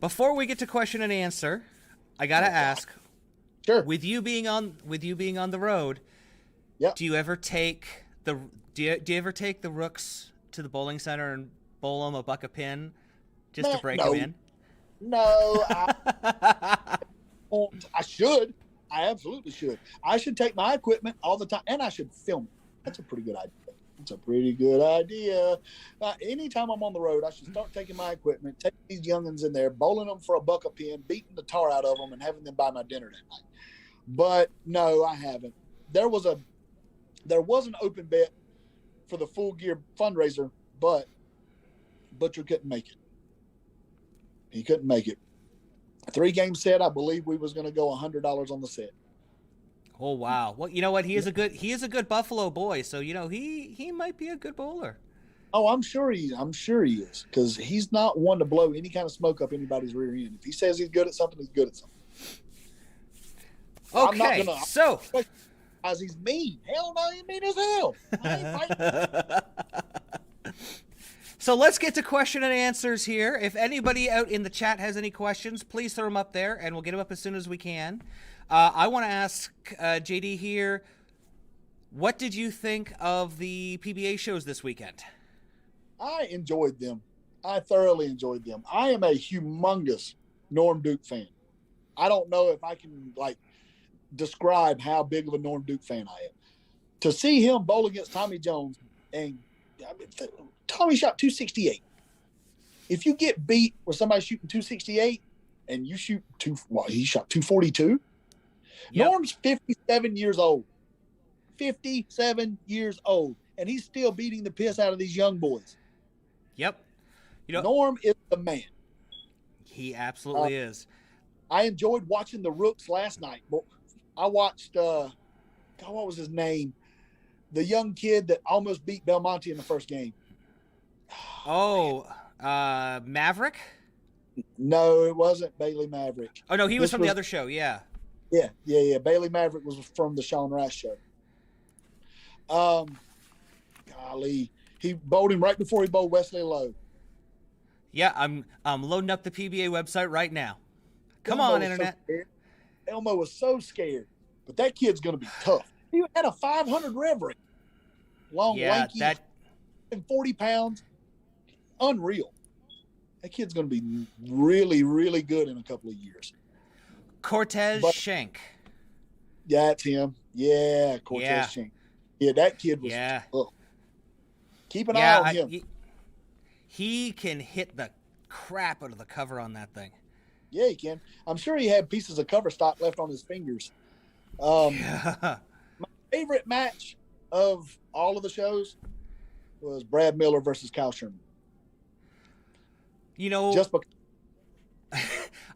before we get to question and answer, I gotta ask. Sure. With you being on the road, yep. Do you ever take the rooks to the bowling center and bowl them a buck a pin just to break them in? No, I should. I absolutely should. I should take my equipment all the time, and I should film it. That's a pretty good idea. It's a pretty good idea. Anytime I'm on the road, I should start taking my equipment, take these youngins in there, bowling them for a buck a pin, beating the tar out of them, and having them buy my dinner that night. But no, I haven't. There was an open bet for the Full Gear fundraiser, but Butcher couldn't make it. He couldn't make it. 3-game set, I believe we was going to go $100 on the set. Oh wow! Well, you know what? He is a good Buffalo boy, so you know he might be a good bowler. Oh, I'm sure he is, because he's not one to blow any kind of smoke up anybody's rear end. If he says he's good at something, he's good at something. Okay, I'm not gonna, so as he's mean. Hell no, he's mean as hell. I ain't fighting. So let's get to question and answers here. If anybody out in the chat has any questions, please throw them up there, and we'll get them up as soon as we can. I want to ask JD here, what did you think of the PBA shows this weekend? I enjoyed them. I thoroughly enjoyed them. I am a humongous Norm Duke fan. I don't know if I can describe how big of a Norm Duke fan I am. To see him bowl against Tommy Jones, and Tommy shot 268. If you get beat with somebody shooting 268 and you shoot he shot 242. Yep. Norm's 57 years old. 57 years old. And he's still beating the piss out of these young boys. Yep. Norm is the man. He absolutely is. I enjoyed watching the Rooks last night. I watched, what was his name? The young kid that almost beat Belmonte in the first game. Oh, Maverick? No, it wasn't Bailey Maverick. Oh, no, he was from the other show, yeah. Yeah. Bailey Maverick was from the Sean Rice show. Golly. He bowled him right before he bowled Wesley Lowe. Yeah, I'm loading up the PBA website right now. Come on, Internet. Elmo was so scared, but that kid's going to be tough. He had a 500 rev rate. Long, lanky, and 40 pounds. Unreal. That kid's going to be really, really good in a couple of years. Cortez Schenk. Yeah, that's him. Yeah, Cortez Schenk. Yeah, that kid was tough. Keep an eye on him. He can hit the crap out of the cover on that thing. Yeah, he can. I'm sure he had pieces of cover stock left on his fingers. My favorite match of all of the shows was Brad Miller versus Kyle Sherman. Just because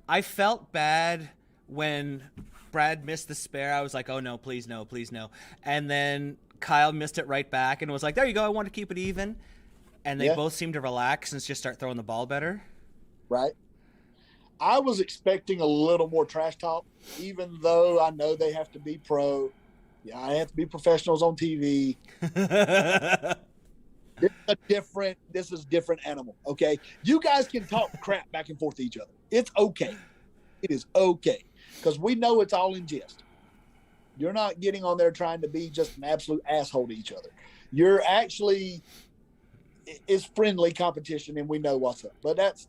I felt bad when Brad missed the spare. I was like, oh no, please no, please no. And then Kyle missed it right back and was like, there you go, I want to keep it even. And they both seemed to relax and just start throwing the ball better. Right. I was expecting a little more trash talk, even though I know they have to be pro. Yeah, I have to be professionals on TV. This is a different animal, okay? You guys can talk crap back and forth to each other. It's okay. It is okay, because we know it's all in jest. You're not getting on there trying to be just an absolute asshole to each other. You're actually, it's friendly competition, and we know what's up. But that's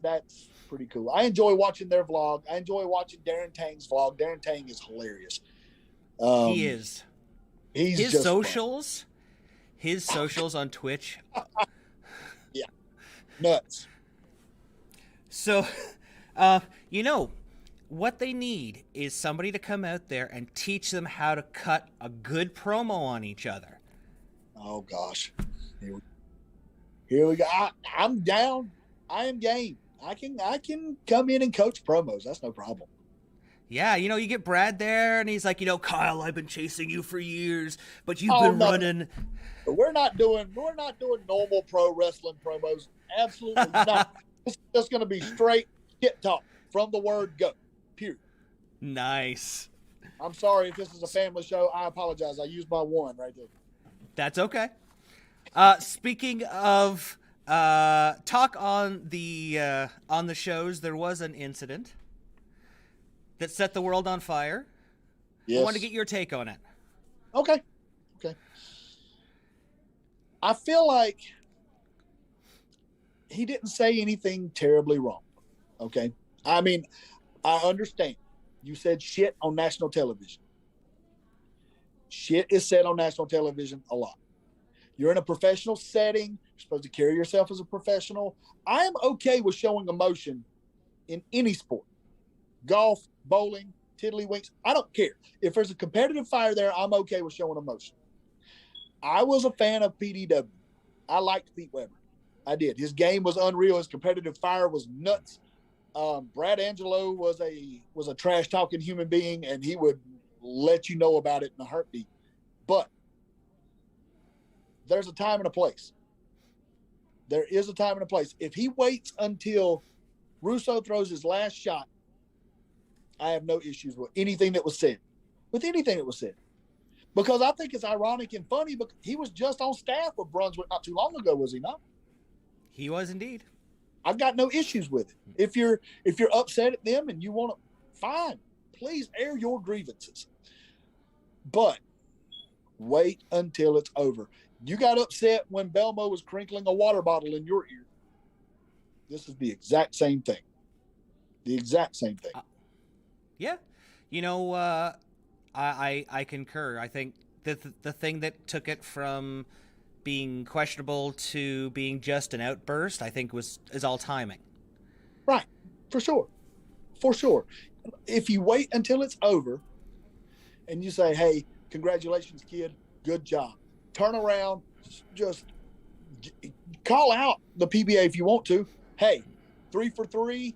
pretty cool. I enjoy watching their vlog. I enjoy watching Darren Tang's vlog. Darren Tang is hilarious. He is. His socials, his socials on Twitch. Yeah, nuts. So, what they need is somebody to come out there and teach them how to cut a good promo on each other. Oh gosh, here we go. I'm down. I am game. I can come in and coach promos. That's no problem. Yeah, you get Brad there, and he's like, Kyle, I've been chasing you for years, but you've been running. We're not doing normal pro wrestling promos. Absolutely not. It's just going to be straight shit talk from the word go. Period. Nice. I'm sorry if this is a family show. I apologize. I used my one right there. That's okay. Speaking of talk on the shows, there was an incident that set the world on fire. Yes. I want to get your take on it. Okay. I feel like he didn't say anything terribly wrong. Okay. I mean, I understand. You said shit on national television. Shit is said on national television a lot. You're in a professional setting. You're supposed to carry yourself as a professional. I am okay with showing emotion in any sport. Golf, bowling, tiddlywinks. I don't care. If there's a competitive fire there, I'm okay with showing emotion. I was a fan of PDW. I liked Pete Weber. I did. His game was unreal. His competitive fire was nuts. Brad Angelo was a trash talking human being, and he would let you know about it in a heartbeat. But there's a time and a place. There is a time and a place. If he waits until Russo throws his last shot, I have no issues with anything that was said. Because I think it's ironic and funny, but he was just on staff with Brunswick not too long ago, was he not? He was indeed. I've got no issues with it. If you're upset at them and you want to, fine, please air your grievances. But wait until it's over. You got upset when Belmo was crinkling a water bottle in your ear. This is the exact same thing. Yeah. I concur. I think that the thing that took it from being questionable to being just an outburst, I think is all timing. Right. For sure. If you wait until it's over and you say, hey, congratulations, kid, good job. Turn around, just call out the PBA if you want to. Hey, 3 for 3,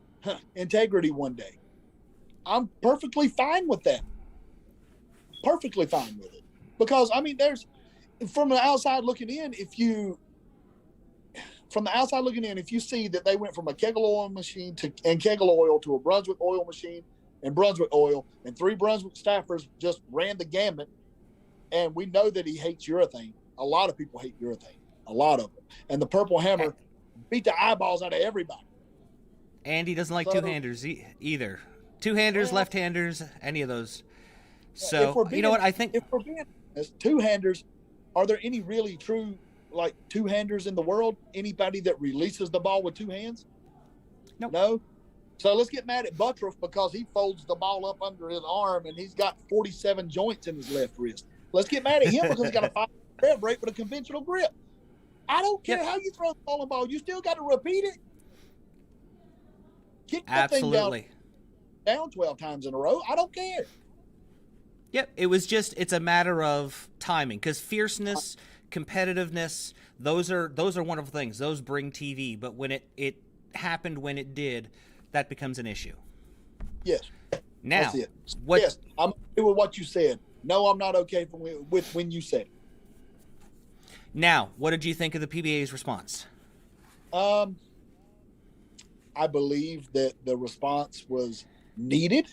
integrity one day. I'm perfectly fine with that. Perfectly fine with it. Because, there's, from the outside looking in, if you see that they went from a Kegel oil machine and Kegel oil to a Brunswick oil machine and Brunswick oil, and 3 Brunswick staffers just ran the gamut, and we know that he hates urethane. A lot of people hate urethane. A lot of them. And the Purple Hammer beat the eyeballs out of everybody. And he doesn't like two-handers either. Two-handers, left-handers, any of those. So, you know what, I think... If we're being honest, two-handers, are there any really true, two-handers in the world? Anybody that releases the ball with 2 hands? Nope. No? So let's get mad at Buttroff because he folds the ball up under his arm and he's got 47 joints in his left wrist. Let's get mad at him because he's got a 5 rev rate with a conventional grip. I don't care how you throw the ball, you still got to repeat it. Kick that thing down 12 times in a row. I don't care. Yep, it's a matter of timing, because fierceness, competitiveness, those are wonderful things. Those bring TV, but when it happened when it did, that becomes an issue. Yes. Now, that's it. Yes, I'm okay with what you said. No, I'm not okay with when you said it. Now, what did you think of the PBA's response? I believe that the response was needed.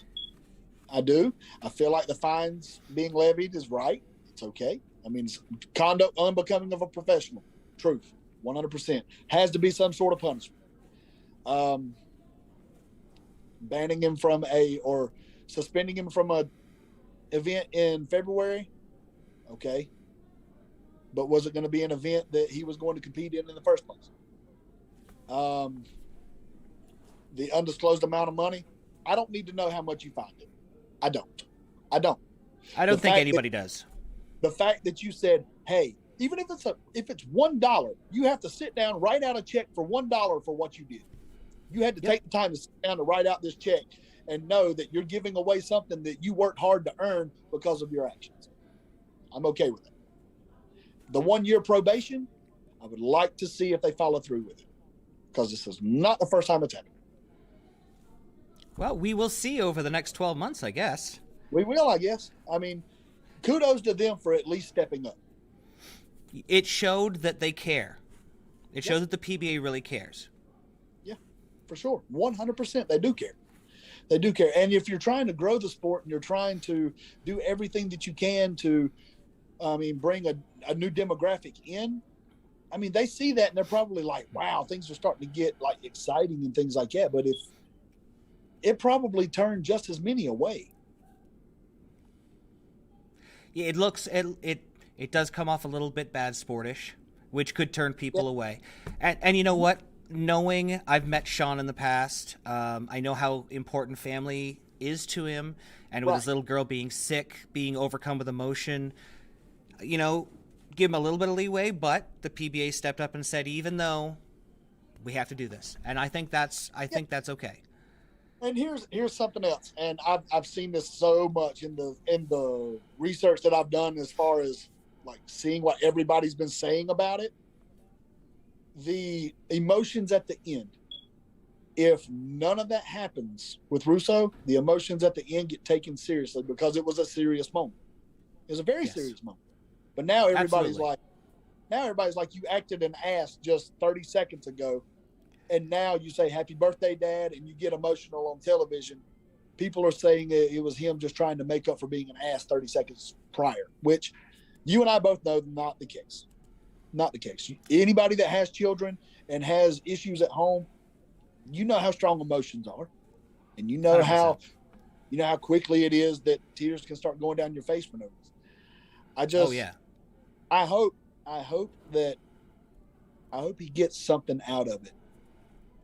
I do. I feel like the fines being levied is right. It's okay. It's conduct unbecoming of a professional. Truth. 100%. Has to be some sort of punishment. Banning him or suspending him from a event in February. Okay. But was it going to be an event that he was going to compete in the first place? The undisclosed amount of money, I don't need to know how much you fined it. I don't. I don't think anybody does. The fact that you said, hey, even if it's $1, you have to sit down, write out a check for $1 for what you did. You had to take the time to sit down to write out this check and know that you're giving away something that you worked hard to earn because of your actions. I'm okay with that. The 1-year probation, I would like to see if they follow through with it, because this is not the first time it's happened. Well, we will see over the next 12 months, I guess. We will, I guess. Kudos to them for at least stepping up. It showed that they care. It showed that the PBA really cares. Yeah, for sure. 100%. They do care. They do care. And if you're trying to grow the sport and you're trying to do everything that you can to, bring a new demographic in, they see that and they're probably like, wow, things are starting to get exciting and things like that. But if it probably turned just as many away. Yeah, it does come off a little bit bad sportish, which could turn people away. And you know what? Knowing I've met Sean in the past, I know how important family is to him, and with his little girl being sick, being overcome with emotion, give him a little bit of leeway, but the PBA stepped up and said, even though we have to do this. And I think that's okay. And here's something else, and I've seen this so much in the research that I've done as far as seeing what everybody's been saying about it. The emotions at the end. If none of that happens with Russo, the emotions at the end get taken seriously because it was a serious moment. It was a very serious moment. But now everybody's Now everybody's like, you acted an ass just 30 seconds ago, and now you say happy birthday, Dad, and you get emotional on television. People are saying it was him just trying to make up for being an ass 30 seconds prior, which you and I both know not the case. Not the case. Anybody that has children and has issues at home, you know how strong emotions are, and you know 100%. how quickly it is that tears can start going down your face for no reason. Oh yeah. I hope he gets something out of it.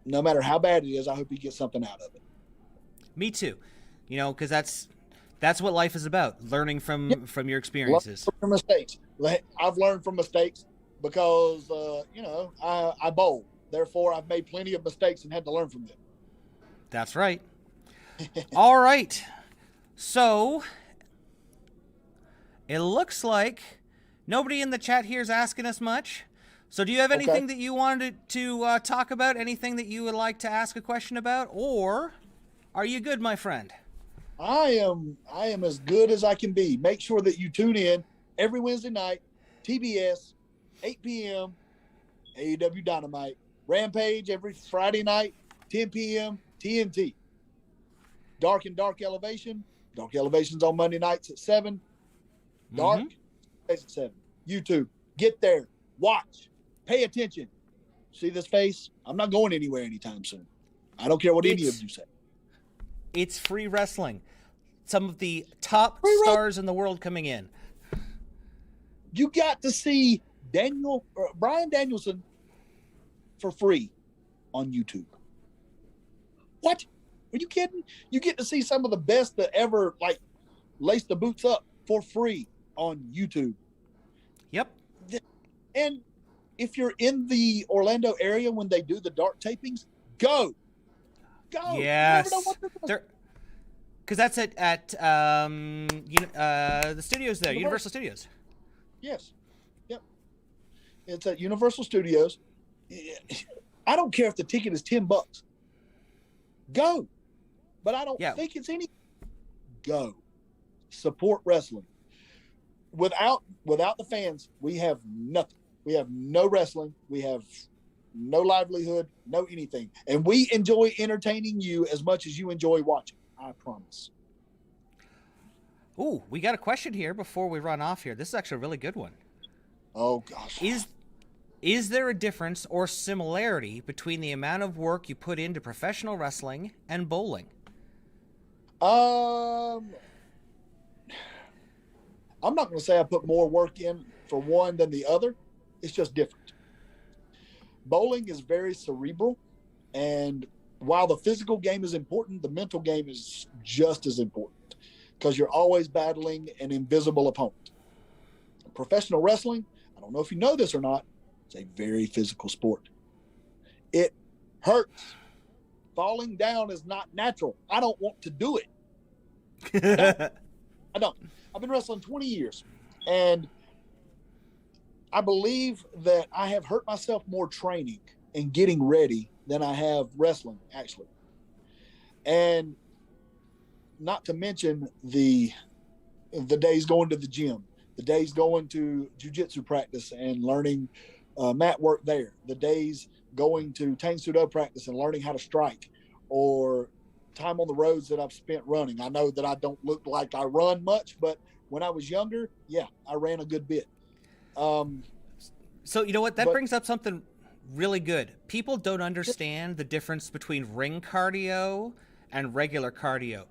No matter how bad it is, I hope he gets something out of it. Me too. You know, because that's what life is about, learning from your experiences. Learn from mistakes. I've learned from mistakes because I bowl. Therefore, I've made plenty of mistakes and had to learn from them. That's right. All right. So it looks like nobody in the chat here is asking us much. So do you have anything that you wanted to talk about? Anything that you would like to ask a question about? Or are you good, my friend? I am as good as I can be. Make sure that you tune in every Wednesday night, TBS, 8 p.m., AEW Dynamite, Rampage every Friday night, 10 p.m., TNT. Dark and Dark Elevation. Dark Elevation's on Monday nights at 7. Dark at 7. YouTube. Get there. Watch. Pay attention. See this face? I'm not going anywhere anytime soon. I don't care what any of you say. It's free wrestling. Some of the top stars in the world coming in. You got to see Bryan Danielson for free on YouTube. What? Are you kidding? You get to see some of the best that ever lace the boots up for free on YouTube. Yep. And if you're in the Orlando area when they do the dark tapings, go. Yes. Because that's at the studios there, Universal Studios. Yes. Yep. It's at Universal Studios. I don't care if the ticket is $10. Go. But I don't think it's any. Go. Support wrestling. Without the fans, we have nothing. We have no wrestling. We have no livelihood, no anything. And we enjoy entertaining you as much as you enjoy watching. I promise. Ooh, we got a question here before we run off here. This is actually a really good one. Oh, gosh. Is there a difference or similarity between the amount of work you put into professional wrestling and bowling? I'm not going to say I put more work in for one than the other. It's just different. Bowling is very cerebral, and while the physical game is important, the mental game is just as important because you're always battling an invisible opponent. Professional wrestling, I don't know if you know this or not, it's a very physical sport. It hurts. Falling down is not natural. I don't want to do it. I don't. I've been wrestling 20 years, and I believe that I have hurt myself more training and getting ready than I have wrestling, actually. And not to mention the days going to the gym, the days going to jiu-jitsu practice and learning mat work there, the days going to Tang Sudo practice and learning how to strike, or time on the roads that I've spent running. I know that I don't look like I run much, but when I was younger, I ran a good bit. So you know what? That brings up something really good. People don't understand the difference between ring cardio and regular cardio,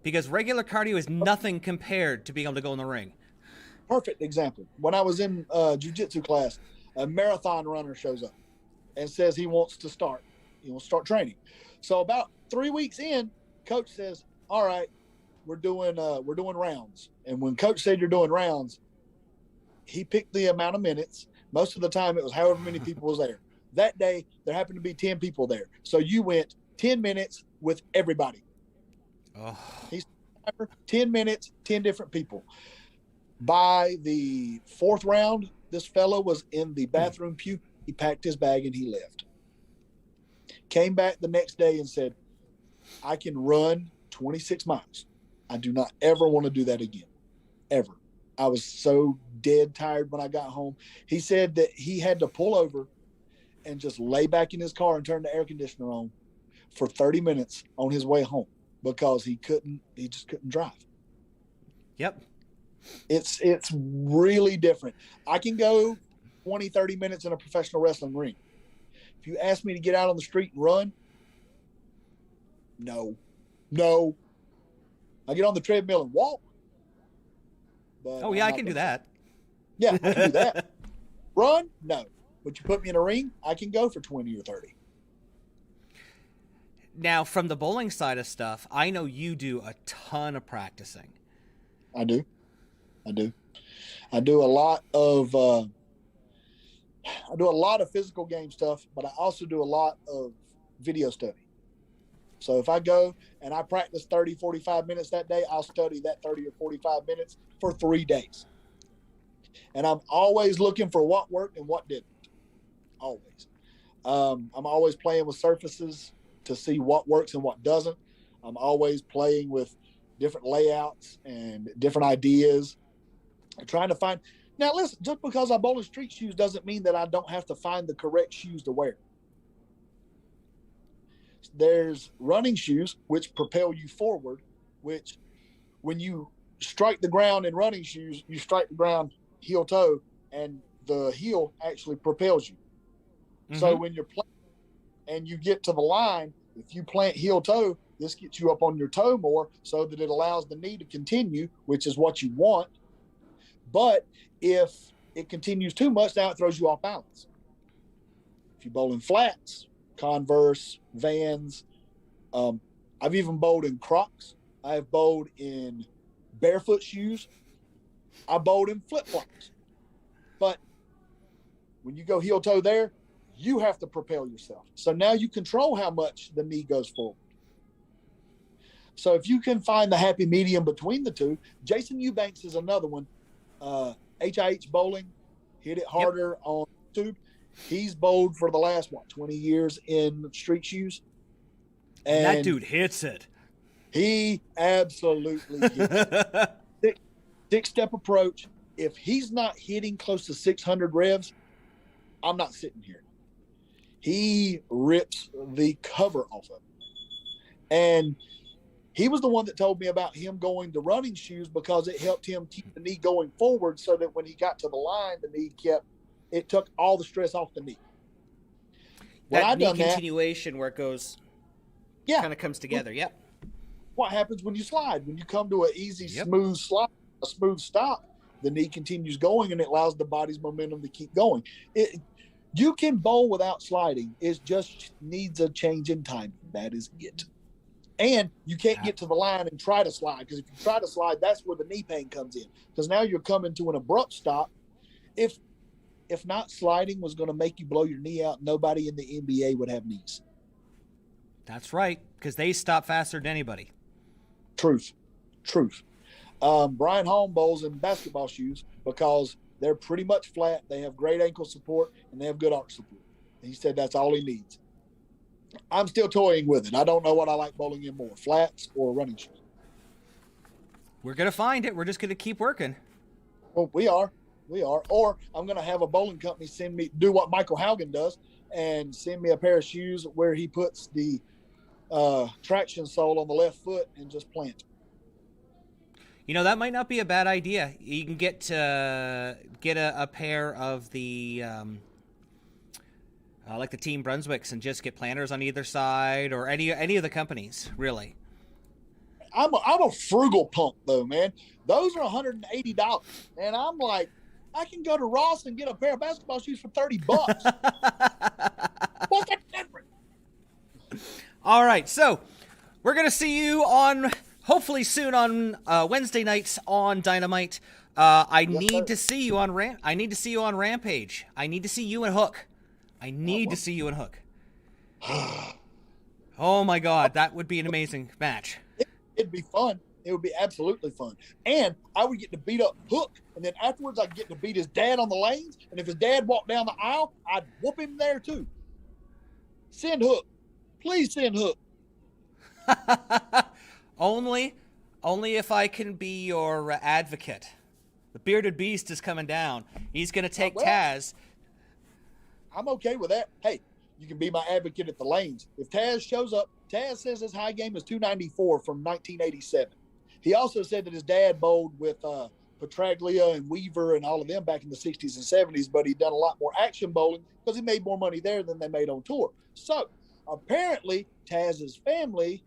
because regular cardio is nothing compared to being able to go in the ring. Perfect example. When I was in jiu-jitsu class, a marathon runner shows up and says he wants to start. He wants to start training. So about 3 weeks in, coach says, "All right, we're doing rounds." And when coach said you're doing rounds, he picked the amount of minutes. Most of the time, it was however many people was there. That day, there happened to be 10 people there. So you went 10 minutes with everybody. Oh. He's 10 minutes, 10 different people. By the 4th round, this fellow was in the bathroom pew. He packed his bag and he left. Came back the next day and said, "I can run 26 miles. I do not ever want to do that again. Ever." I was so dead tired when I got home. He said that he had to pull over and just lay back in his car and turn the air conditioner on for 30 minutes on his way home because he just couldn't drive. Yep. It's really different. I can go 20, 30 minutes in a professional wrestling ring. If you ask me to get out on the street and run, no. I get on the treadmill and walk. But I can do that. Yeah, I can do that. Run? No. But you put me in a ring, I can go for 20 or 30. Now, from the bowling side of stuff, I know you do a ton of practicing. I do a lot of physical game stuff, but I also do a lot of video study. So if I go and I practice 30, 45 minutes that day, I'll study that 30 or 45 minutes for 3 days. And I'm always looking for what worked and what didn't. Always. I'm always playing with surfaces to see what works and what doesn't. I'm always playing with different layouts and different ideas. I'm trying to find. Now, listen, just because I bowl in street shoes doesn't mean that I don't have to find the correct shoes to wear. There's running shoes, which propel you forward, which when you strike the ground in running shoes, you strike the ground heel toe, and the heel actually propels you. Mm-hmm. So when you're playing and you get to the line, if you plant heel toe, this gets you up on your toe more so that it allows the knee to continue, which is what you want. But if it continues too much, now it throws you off balance. If you bowl in flats, Converse, Vans, I've even bowled in Crocs. I've bowled in barefoot shoes. I bowled in flip-flops. But when you go heel toe there, you have to propel yourself. So now you control how much the knee goes forward. So if you can find the happy medium between the two, Jason Eubanks is another one. HIH Bowling, hit it harder on YouTube. He's bowled for the last, 20 years in street shoes. And that dude hits it. He absolutely hits it. Six-step approach. If he's not hitting close to 600 revs, I'm not sitting here. He rips the cover off of it. And he was the one that told me about him going to running shoes because it helped him keep the knee going forward so that when he got to the line, it took all the stress off the knee. That knee continuation where it goes, kind of comes together. Yep. What happens when you slide? When you come to an easy, smooth slide, a smooth stop, the knee continues going and it allows the body's momentum to keep going. You can bowl without sliding. It just needs a change in timing. That is it. And you can't get to the line and try to slide, because if you try to slide, that's where the knee pain comes in, because now you're coming to an abrupt stop. If not sliding was going to make you blow your knee out, nobody in the NBA would have knees. That's right, because they stop faster than anybody. Truth. Brian Holm bowls in basketball shoes because they're pretty much flat. They have great ankle support and they have good arch support. And he said that's all he needs. I'm still toying with it. I don't know what I like bowling in more, flats or running shoes. We're going to find it. We're just going to keep working. Well, we are. Or I'm going to have a bowling company do what Michael Haugen does and send me a pair of shoes where he puts the traction sole on the left foot and just plant. That might not be a bad idea. You can get a pair of the like the Team Brunswicks and just get planters on either side, or any of the companies, really. I'm a frugal punk though, man. Those are $180, and I'm like, I can go to Ross and get a pair of basketball shoes for $30. What's the difference? All right, so we're gonna see you hopefully soon on Wednesday nights on Dynamite. I need to see you on Rampage. I need to see you and Hook. To see you and Hook. Oh my God, that would be an amazing match. It'd be fun. It would be absolutely fun. And I would get to beat up Hook, and then afterwards I'd get to beat his dad on the lanes, and if his dad walked down the aisle, I'd whoop him there too. Send Hook. Please send Hook. Only if I can be your advocate. The bearded beast is coming down. He's going to take Well, Taz. I'm okay with that. Hey, you can be my advocate at the lanes. If Taz shows up, Taz says his high game is 294 from 1987. He also said that his dad bowled with Petraglia and Weaver and all of them back in the 60s and 70s, but he'd done a lot more action bowling because he made more money there than they made on tour. So apparently Taz's family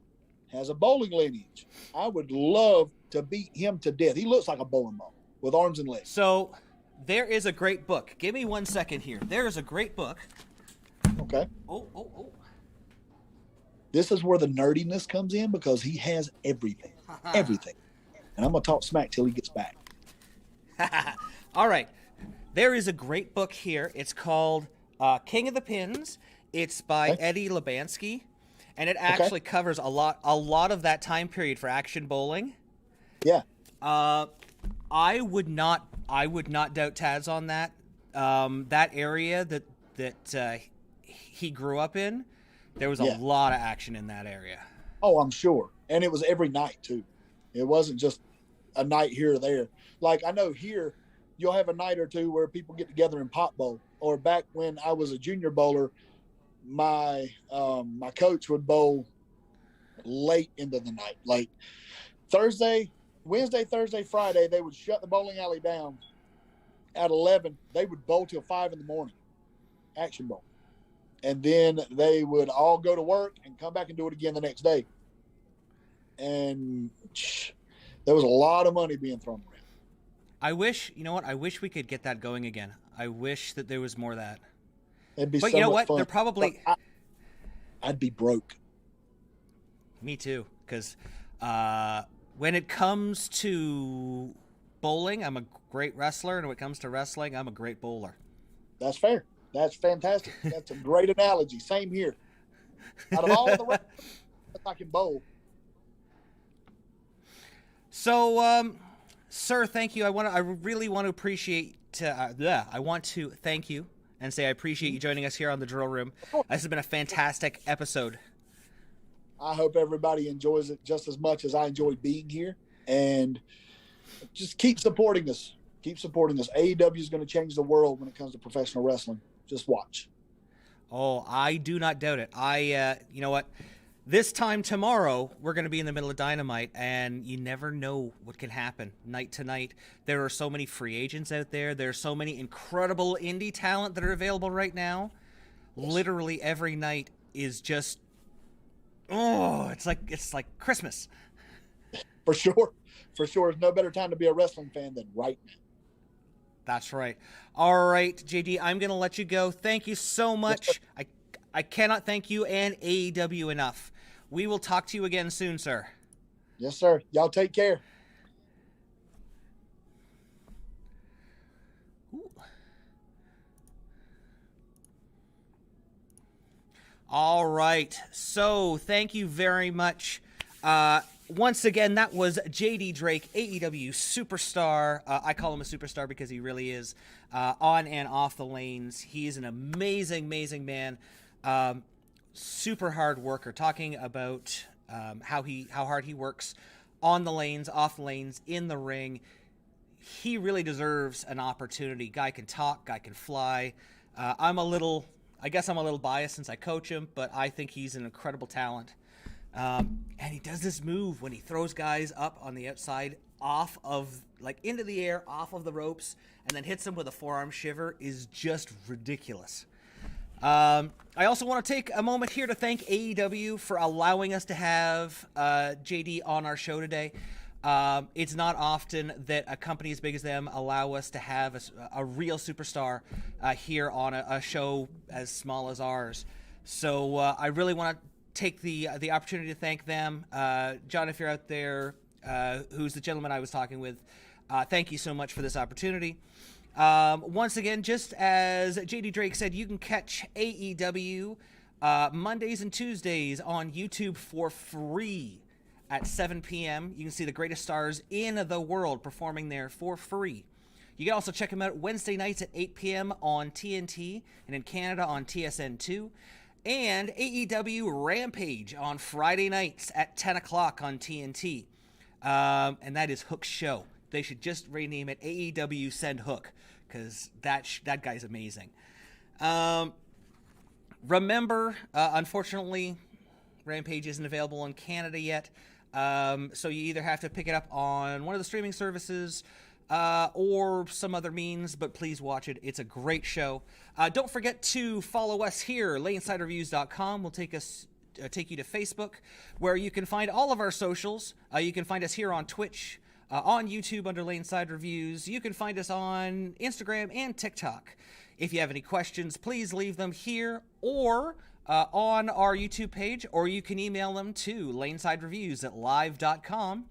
has a bowling lineage. I would love to beat him to death. He looks like a bowling ball with arms and legs. So there is a great book. Give me 1 second here. There is a great book. Okay. Oh. This is where the nerdiness comes in because he has everything. Everything. And I'm going to talk smack till he gets back. All right. There is a great book here. It's called King of the Pins. It's by Eddie Labansky. And it actually covers a lot of that time period for action bowling. Yeah. I would not doubt Taz on that. That area that he grew up in, there was a lot of action in that area. Oh, I'm sure. And it was every night too. It wasn't just a night here or there. Like I know here, you'll have a night or two where people get together and pop bowl. Or back when I was a junior bowler, my coach would bowl late into the night. Like Wednesday, Thursday, Friday, they would shut the bowling alley down at 11. They would bowl till 5 in the morning, action bowl. And then they would all go to work and come back and do it again the next day. And there was a lot of money being thrown around. I wish we could get that going again. I wish that there was more of that. It'd be but so you know much what? fun. They're probably. I'd be broke. Me too, because when it comes to bowling, I'm a great wrestler, and when it comes to wrestling, I'm a great bowler. That's fair. That's fantastic. That's a great analogy. Same here. Out of all of the wrestlers, I can bowl. So, sir, thank you. I really want to appreciate. I want to thank you and say I appreciate you joining us here on the Drill Room. This has been a fantastic episode. I hope everybody enjoys it just as much as I enjoyed being here. And just keep supporting us. Keep supporting us. AEW is going to change the world when it comes to professional wrestling. Just watch. Oh, I do not doubt it. You know what? This time tomorrow, we're going to be in the middle of Dynamite, and you never know what can happen night to night. There are so many free agents out there. There's so many incredible indie talent that are available right now. Yes. Literally every night is just, it's like Christmas. For sure. For sure. There's no better time to be a wrestling fan than right now. That's right. All right, JD, I'm going to let you go. Thank you so much. Yes, I cannot thank you and AEW enough. We will talk to you again soon, sir. Yes, sir. Y'all take care. Ooh. All right. So thank you very much. Once again, that was JD Drake, AEW superstar. I call him a superstar because he really is, on and off the lanes. He's an amazing, amazing man. Super hard worker, talking about how hard he works on the lanes, off the lanes, in the ring. He really deserves an opportunity. Guy can talk, guy can fly. I guess I'm a little biased since I coach him, but I think he's an incredible talent. And he does this move when he throws guys up on the outside, off of, like, into the air, off of the ropes, and then hits them with a forearm shiver is just ridiculous. I also want to take a moment here to thank AEW for allowing us to have JD on our show today. It's not often that a company as big as them allow us to have a real superstar here on a show as small as ours. So I really want to take the opportunity to thank them. John, if you're out there, who's the gentleman I was talking with, thank you so much for this opportunity. Once again, just as JD Drake said, you can catch AEW Mondays and Tuesdays on YouTube for free at 7 p.m. You can see the greatest stars in the world performing there for free. You can also check them out Wednesday nights at 8 p.m. on TNT and in Canada on TSN2. And AEW Rampage on Friday nights at 10 o'clock on TNT. And that is Hook's show. they should just rename it AEW Send Hook, because that guy's amazing. Remember, unfortunately, Rampage isn't available in Canada yet, so you either have to pick it up on one of the streaming services or some other means, but please watch it. It's a great show. Don't forget to follow us here. LaneSideReviews.com will take you to Facebook, where you can find all of our socials. You can find us here on Twitch, on YouTube under Laneside Reviews. You can find us on Instagram and TikTok. If you have any questions, please leave them here or on our YouTube page, or you can email them to lanesidereviews@live.com.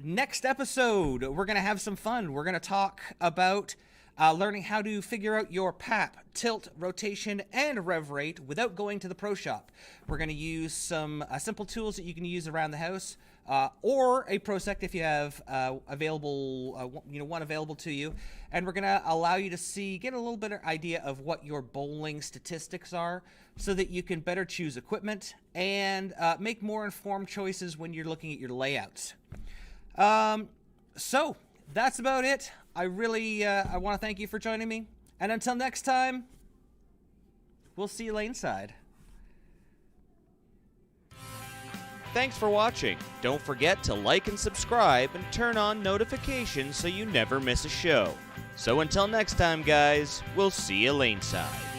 Next episode, we're going to have some fun. We're going to talk about learning how to figure out your PAP, tilt, rotation, and rev rate without going to the pro shop. We're going to use some simple tools that you can use around the house, or a ProSect if you have one available to you. And we're going to allow you to get a little better idea of what your bowling statistics are, so that you can better choose equipment and make more informed choices when you're looking at your layouts. So that's about it. I want to thank you for joining me. And until next time, we'll see you laneside. Thanks for watching. Don't forget to like and subscribe and turn on notifications so you never miss a show. So until next time, guys, we'll see you laneside.